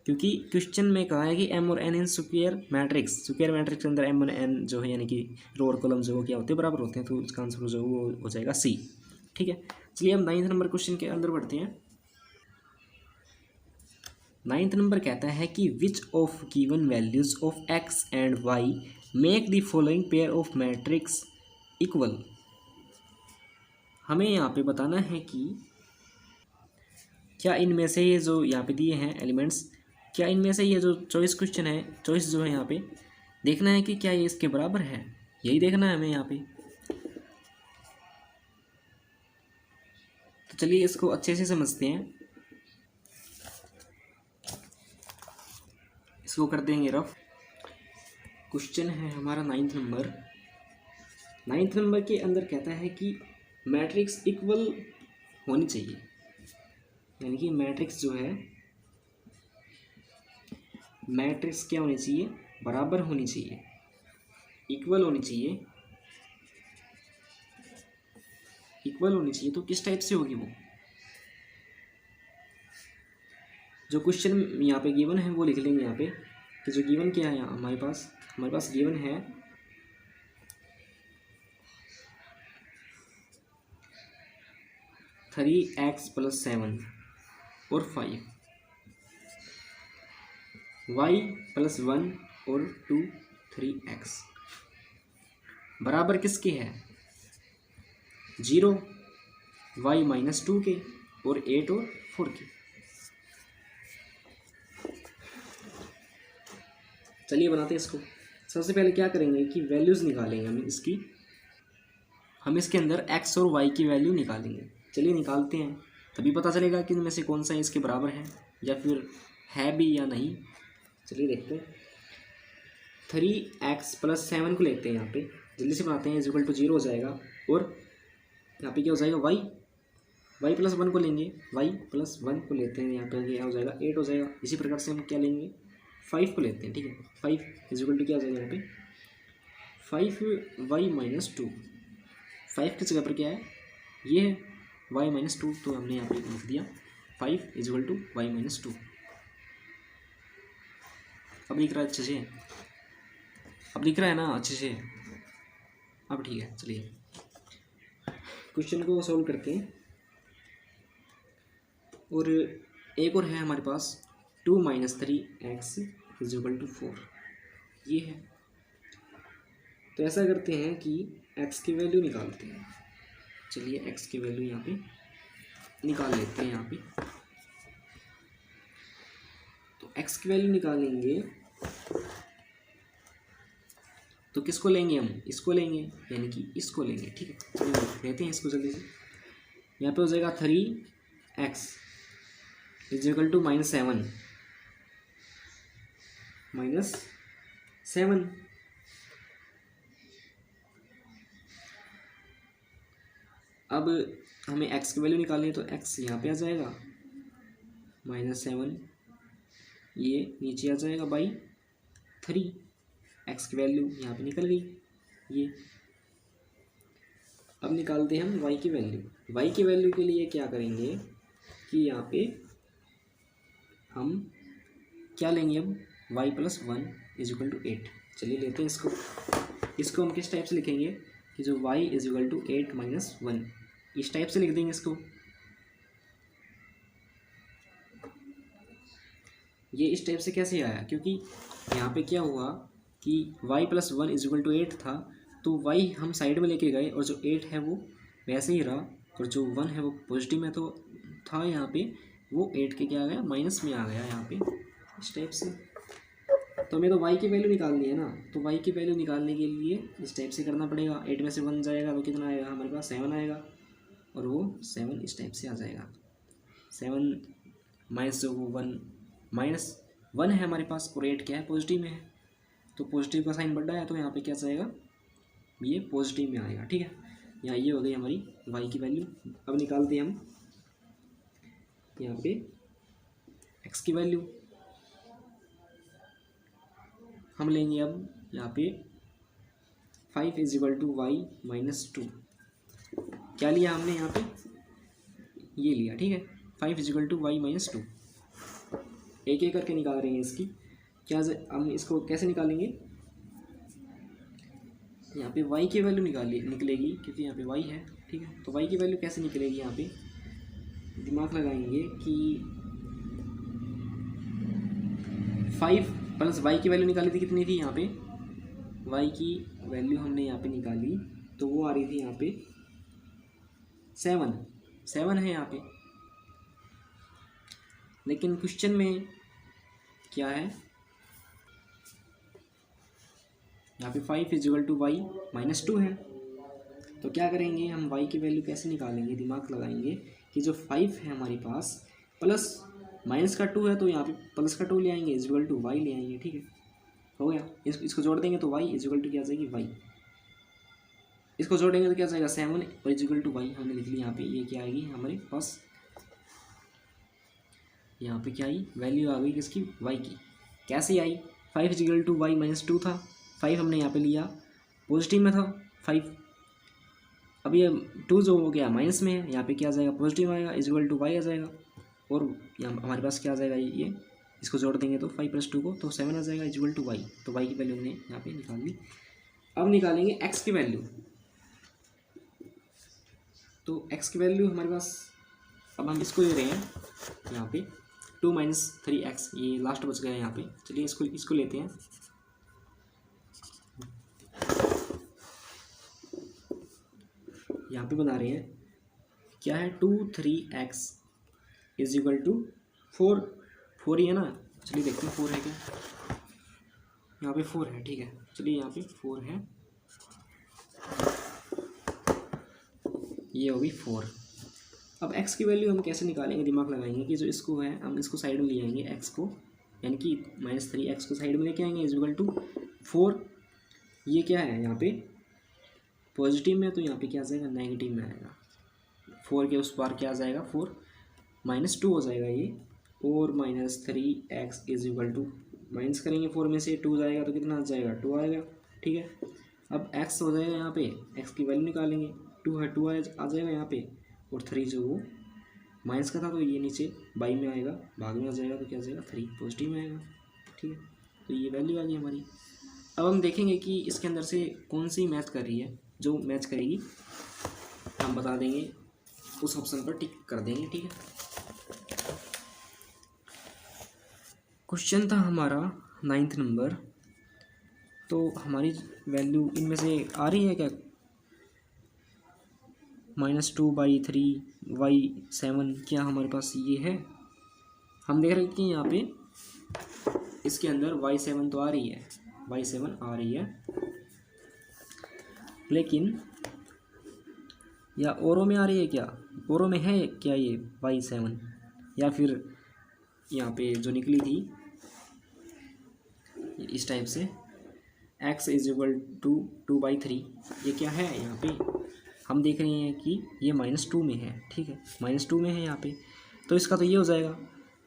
क्योंकि क्वेश्चन में कहा है कि एम और n in square matrix, square matrix के अंदर एम और एन जो है यानी कि रो और कॉलम जो वो क्या होते हैं, बराबर होते हैं, तो इसका आंसर जो वो हो जाएगा सी। ठीक है, चलिए हम 9th नंबर क्वेश्चन के अंदर बढ़ते हैं। 9th नंबर कहता है कि which of given values of x and y make the following pair of matrix equal. हमें यहाँ पे बताना है कि क्या इनमें से ये जो यहाँ पे दिए हैं एलिमेंट्स, क्या इनमें से ये जो चॉइस क्वेश्चन है, चॉइस जो है यहाँ पे देखना है कि क्या ये इसके बराबर है, यही देखना है हमें यहाँ पे। तो चलिए इसको अच्छे से समझते हैं, इसको कर देंगे रफ। क्वेश्चन है हमारा 9th नंबर। 9th नंबर के अंदर कहता है कि मैट्रिक्स इक्वल होनी चाहिए, यानी कि मैट्रिक्स जो है, मैट्रिक्स क्या होनी चाहिए, बराबर होनी चाहिए, इक्वल होनी चाहिए, इक्वल होनी चाहिए। तो किस टाइप से होगी वो, जो क्वेश्चन यहाँ पे गिवन है वो लिख लेंगे यहाँ पे कि जो गिवन क्या है, यहाँ हमारे पास गिवन है 3x + 7 और 5, y + 1 और 2 3x बराबर किसके है, 0 y - 2 के और 8 और 4 के। चलिए बनाते हैं इसको। सबसे पहले क्या करेंगे कि वैल्यूज़ निकालेंगे हम इसके अंदर x और y की वैल्यू निकालेंगे। चलिए निकालते हैं, तभी पता चलेगा कि इनमें से कौन सा इसके बराबर है या फिर है भी या नहीं। चलिए देखते हैं। 3x + 7 को लेते हैं, यहाँ पे जल्दी से बनाते हैं, इक्वल टू 0 हो जाएगा, और यहाँ पे क्या हो जाएगा, y + 1 को लेंगे, y + 1 को लेते हैं, यहाँ पे क्या हो जाएगा, 8 हो जाएगा। इसी प्रकार से हम क्या लेंगे, 5 को लेते हैं। ठीक है, 5 इक्वल टू क्या हो जाएगा यहाँ पे, 5y - 2, 5 की जगह पर क्या है, ये है y - 2, तो हमने यहाँ पे लिख दिया 5 इक्वल टू y - 2। अब दिख रहा है अच्छे से, अब दिख रहा है ना अच्छे से, अब ठीक है। चलिए क्वेश्चन को सॉल्व करते हैं। और एक और है हमारे पास 2 - 3x = 4, ये है। तो ऐसा करते हैं कि x की वैल्यू निकालते हैं। चलिए x की वैल्यू यहाँ पे निकाल लेते हैं। यहाँ पे तो x की वैल्यू निकालेंगे तो किसको लेंगे, हम इसको लेंगे, यानी कि इसको लेंगे। ठीक है, चलिए लेते हैं इसको जल्दी से। यहाँ पे हो जाएगा 3x = -7 अब हमें एक्स की वैल्यू निकालनी है, तो एक्स यहाँ पे आ जाएगा -7, ये नीचे आ जाएगा बाई 3। एक्स की वैल्यू यहाँ पे निकल गई ये। अब निकालते हैं हम वाई की वैल्यू। वाई की वैल्यू के लिए क्या करेंगे कि यहाँ पे हम क्या लेंगे, अब y + 1 = 8। चलिए लेते हैं इसको हम किस टाइप से लिखेंगे कि जो y = 8 - 1, इस टाइप से लिख देंगे इसको। ये इस टाइप से कैसे आया, क्योंकि यहाँ पे क्या हुआ कि y + 1 = 8 था, तो y हम साइड में लेके गए और जो 8 है वो वैसे ही रहा, और जो 1 है वो पॉजिटिव में तो था यहाँ पे, वो 8 के क्या आ गया, माइनस में आ गया यहाँ पे, इस टाइप से। तो हमें तो y की वैल्यू निकालनी है ना, तो y की वैल्यू निकालने के लिए इस टाइप से करना पड़ेगा। 8 में से 1 जाएगा तो कितना आएगा हमारे पास, 7 आएगा, और वो 7 इस टाइप से आ जाएगा। 7 माइनस जो वो 1 है हमारे पास, और 8 क्या है, पॉजिटिव में है, तो पॉजिटिव का साइन बढ़ रहा है, तो यहाँ पे क्या जाएगा, ये पॉजिटिव में आएगा। ठीक है, यहाँ ये हो गई हमारी y की वैल्यू। अब निकालते हैं हम यहाँ पे x की वैल्यू। हम लेंगे अब यहाँ पे 5 = y - 2। क्या लिया हमने यहाँ पे, ये लिया। ठीक है, 5 = y - 2। एक एक करके निकाल रहे हैं इसकी। हम इसको कैसे निकालेंगे, यहाँ पे y की वैल्यू निकलेगी, क्योंकि यहाँ पे y है। ठीक है, तो y की वैल्यू कैसे निकलेगी, यहाँ पे दिमाग लगाएंगे कि 5 + y की वैल्यू निकाली थी, कितनी थी यहाँ पे, y की वैल्यू हमने यहाँ पे निकाली, तो वो आ रही थी यहाँ पे 7 है यहाँ पे। लेकिन क्वेश्चन में क्या है, यहाँ पे 5 = y - 2 है। तो क्या करेंगे हम, y की वैल्यू कैसे निकालेंगे, दिमाग लगाएंगे कि जो 5 है हमारे पास प्लस माइनस का 2 है, तो यहाँ पे प्लस का 2 ले आएंगे, = y ले आएंगे। ठीक है, हो गया। इसको जोड़ देंगे तो y = क्या आ जाएगी, y। इसको जोड़ेंगे तो क्या जाएगा, 7 और = y हमने लिख लिया यहाँ पे। ये क्या आएगी हमारे पास, यहाँ पे क्या आई, वैल्यू आ गई किसकी, y की। कैसे आई, 5 = y - 2 था, 5 हमने यहाँ पे लिया, पॉजिटिव में था 5। अब ये 2 जो हो गया माइनस में है, यहाँ पे क्या आ जाएगा, पॉजिटिव आएगा, = y आ जाएगा, और यहाँ हमारे पास क्या आ जाएगा, ये इसको जोड़ देंगे तो 5 + 2 को, तो 7 आ जाएगा, = y। तो y की वैल्यू हमने यहाँ पे निकाल ली। अब निकालेंगे x की वैल्यू। तो x की वैल्यू हमारे पास, अब हम इसको ले रहे हैं यहाँ पे 2 - 3x, ये लास्ट बच गया यहाँ पे। चलिए इसको लेते हैं। यहाँ पे बना रहे हैं, क्या है, 2 3x = 4 ही है ना। चलिए देखते हैं 4 है क्या, यहाँ पे 4 है। ठीक है, चलिए यहाँ पे 4 है, ये होगी 4। अब x की वैल्यू हम कैसे निकालेंगे, दिमाग लगाएंगे कि जो इसको है हम इसको साइड में ले आएंगे, x को, यानी कि -3x को साइड में लेके आएंगे, = 4। ये क्या है यहाँ पे, पॉजिटिव में, तो यहाँ पे क्या आ जाएगा, नेगेटिव में आएगा। 4 के उस पार क्या आ जाएगा, 4 - 2 हो जाएगा ये, और -3x = माइनस करेंगे 4 में से 2 जाएगा तो कितना आ जाएगा, 2 आएगा। ठीक है, अब x हो जाएगा यहाँ पे, x की वैल्यू निकालेंगे, 2 है, 2 आ जाएगा यहाँ पे, और 3 जो वो माइनस का था, तो ये नीचे बाई में आएगा, भाग में आ जाएगा, तो क्या आ जाएगा, 3 पॉजिटिव में आएगा। ठीक है, तो ये वैल्यू आ गई हमारी। अब हम देखेंगे कि इसके अंदर से कौन सी मैच कर रही है, जो मैच करेगी हम बता देंगे, उस ऑप्शन पर टिक कर देंगे। ठीक है, क्वेश्चन था हमारा 9th नंबर। तो हमारी वैल्यू इनमें से आ रही है क्या, -2/3 y7, क्या हमारे पास ये है। हम देख रहे हैं कि यहाँ पे इसके अंदर y7 तो आ रही है, y7 आ रही है, लेकिन या औरों में आ रही है क्या, औरों में है क्या ये y7, या फिर यहाँ पे जो निकली थी इस टाइप से x = 2/3, ये क्या है यहाँ पे, हम देख रहे हैं कि ये -2 में है, ठीक है, -2 में है यहाँ पे, तो इसका तो ये हो जाएगा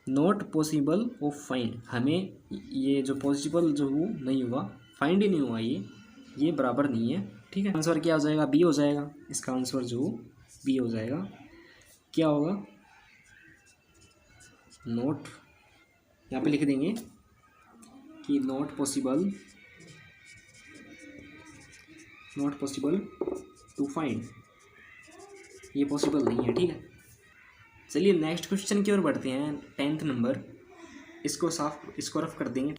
नॉट पॉसिबल ऑफ फाइंड, हमें ये जो पॉसिबल जो वो नहीं हुआ, फाइंड ही नहीं हुआ, ये बराबर नहीं है, ठीक है। आंसर क्या हो जाएगा, बी हो जाएगा, इसका आंसर जो बी हो जाएगा। क्या होगा, नॉट, यहाँ पे लिख देंगे कि नॉट पॉसिबल टू फाइंड, ये पॉसिबल नहीं है, ठीक है। चलिए नेक्स्ट क्वेश्चन की ओर बढ़ते हैं, 10th नंबर, इसको रफ कर देंगे।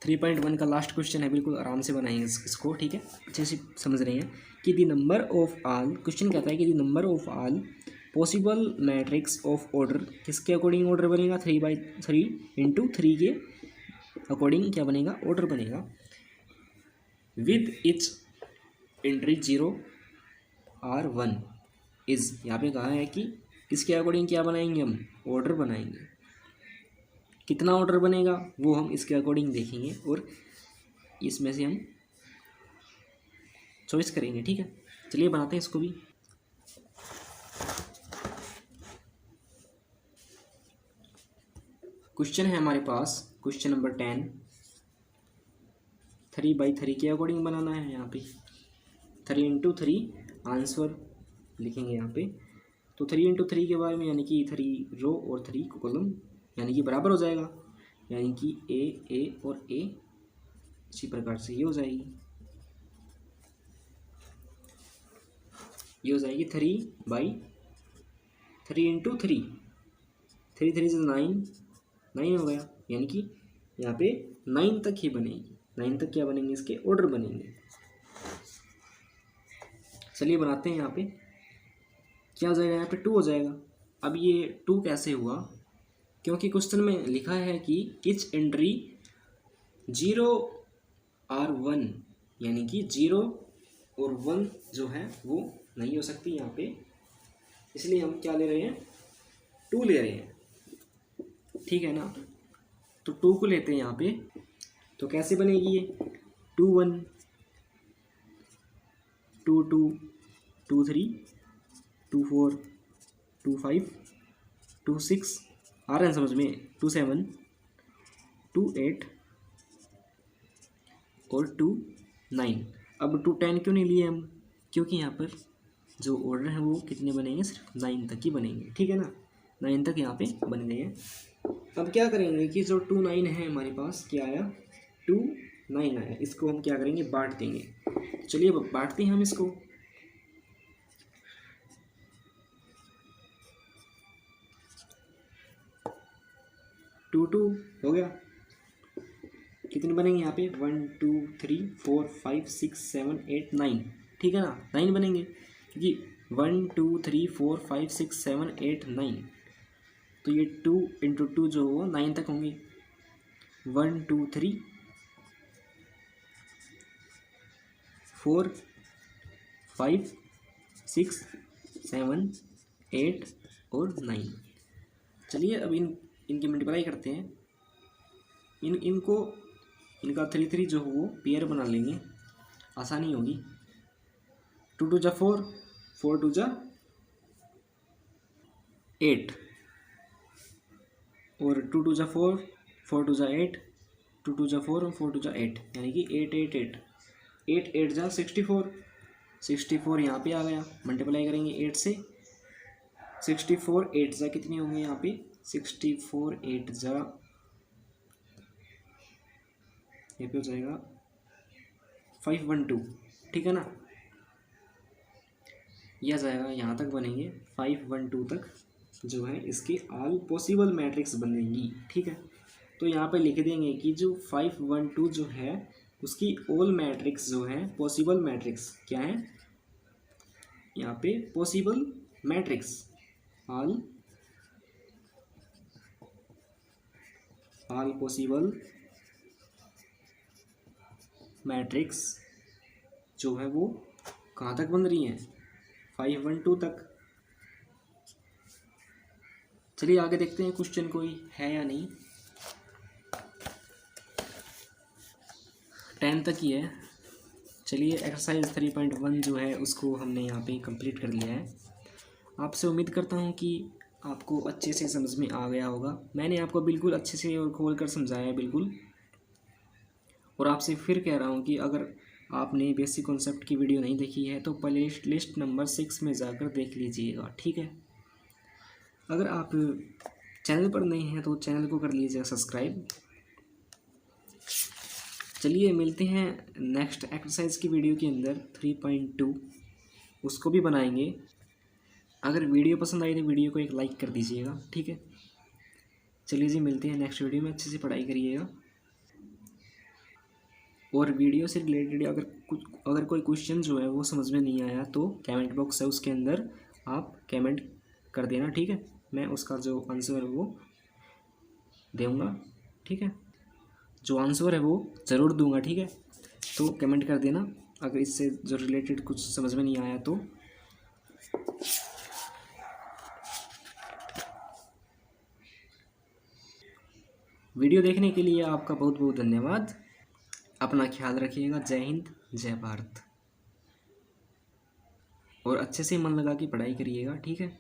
3.1 का लास्ट क्वेश्चन है, बिल्कुल आराम से बनाएंगे इसको, ठीक है, अच्छे से समझ रहे हैं कि the number of all, question कहता है कि the number of all possible matrix of order, किसके अकॉर्डिंग ऑर्डर बनेगा, 3/3 इंटू 3 के अकॉर्डिंग क्या बनेगा, ऑर्डर बनेगा, विद इट्स एंट्री 0 और 1 इज, यहाँ पे कहा है कि इसके अकॉर्डिंग क्या बनाएंगे, हम ऑर्डर बनाएंगे, कितना ऑर्डर बनेगा वो हम इसके अकॉर्डिंग देखेंगे और इसमें से हम चॉइस करेंगे, ठीक है। चलिए बनाते हैं इसको भी। क्वेश्चन है हमारे पास, क्वेश्चन नंबर 10, 3/3 के अकॉर्डिंग बनाना है, यहाँ पे 3 इंटू 3 आंसर लिखेंगे यहाँ पे, तो 3 इंटू 3 के बारे में, यानी कि 3 रो और 3 कॉलम, यानी कि बराबर हो जाएगा, यानी कि ए और ए, इसी प्रकार से ये हो जाएगी, ये हो जाएगी 3/3 इंटू 3, 3 3 से 9 हो गया, यानी कि यहाँ पे 9 तक ही बनेगी, 9 तक क्या बनेंगे, इसके ऑर्डर बनेंगे। चलिए बनाते हैं, यहाँ पे क्या हो जाएगा, यहाँ पे 2 हो जाएगा। अब ये 2 कैसे हुआ, क्योंकि क्वेश्चन में लिखा है कि इच एंट्री 0 और 1, यानी कि 0 और 1 जो है वो नहीं हो सकती यहाँ पे, इसलिए हम क्या ले रहे हैं, 2 ले रहे हैं, ठीक है ना। तो 2 को लेते हैं यहाँ पे, तो कैसे बनेगी ये, 2 1 2 2 2 3 2 4 2 5 2 6, आ रहे हैं समझ में, 2 7 2 8 और 2 9। अब 2 10 क्यों नहीं लिए हम, क्योंकि यहाँ पर जो ऑर्डर है वो कितने बनेंगे, सिर्फ 9 तक ही बनेंगे, ठीक है ना, 9 तक यहाँ पे बन गए हैं। अब क्या करेंगे कि जो 2 9 है हमारे पास, क्या आया, 2 9 आया, इसको हम क्या करेंगे, बांट देंगे। चलिए अब बांटते हैं हम इसको, टू हो गया, कितने बनेंगे यहाँ पे, 1 2 3 4 5 6 7 8 9, ठीक है ना, 9 बनेंगे, क्योंकि 1 2 3 4 5 6 7 8 9, तो ये 2 इंटू 2 जो हो 9 तक होंगे, 1 2 3 4 5 6 7 8 और 9। चलिए अब इनकी मल्टीप्लाई करते हैं, इनका 3 3 जो हो वो पेयर बना लेंगे, आसानी होगी, 2 2 जा 4 4 2 जा 8 और 2 2 जा 4 4 2 जा 8 2 2 जा 4 और 4 2 जा 8, यानी कि 8 8 8 8 8 जा 64 यहाँ पे आ गया, मल्टीप्लाई करेंगे 8 से, 64 8 जा कितने होंगे यहाँ पे, 64 8 जा, ये पे हो जाएगा 512, ठीक है ना, यह जाएगा, यहाँ तक बनेंगे 512 तक जो है इसकी ऑल पॉसिबल मैट्रिक्स बनेंगी, ठीक है। तो यहाँ पे लिख देंगे कि जो 512 जो है उसकी ऑल मैट्रिक्स जो है पॉसिबल मैट्रिक्स क्या है, यहाँ पे possible matrix, all possible matrix जो है वो कहाँ तक बन रही हैं, 512 तक। चलिए आगे देखते हैं क्वेश्चन कोई है या नहीं, 10 तक ही है। चलिए एक्सरसाइज 3.1 जो है उसको हमने यहाँ पे कंप्लीट कर लिया है। आपसे उम्मीद करता हूँ कि आपको अच्छे से समझ में आ गया होगा। मैंने आपको बिल्कुल अच्छे से और खोल कर समझाया है बिल्कुल। और आपसे फिर कह रहा हूँ कि अगर आपने बेसिक कॉन्सेप्ट की वीडियो नहीं देखी है तो प्ले लिस्ट नंबर 6 में जाकर देख लीजिएगा, ठीक है। अगर आप चैनल पर नहीं हैं तो चैनल को कर लीजिएगा सब्सक्राइब। चलिए मिलते हैं नेक्स्ट एक्सरसाइज की वीडियो के अंदर 3.2 उसको भी बनाएंगे। अगर वीडियो पसंद आई तो वीडियो को एक लाइक कर दीजिएगा, ठीक है। चलिए जी मिलते हैं नेक्स्ट वीडियो में। अच्छे से पढ़ाई करिएगा और वीडियो से रिलेटेड अगर कोई क्वेश्चन जो है वो समझ में नहीं आया तो कमेंट बॉक्स है उसके अंदर आप कमेंट कर देना, ठीक है। मैं उसका जो आंसर है वो दूँगा, ठीक है। जो आंसर है वो ज़रूर दूंगा, ठीक है। तो कमेंट कर देना अगर इससे जो रिलेटेड कुछ समझ में नहीं आया तो। वीडियो देखने के लिए आपका बहुत बहुत धन्यवाद। अपना ख्याल रखिएगा। जय हिंद, जय भारत। और अच्छे से मन लगा के पढ़ाई करिएगा, ठीक है।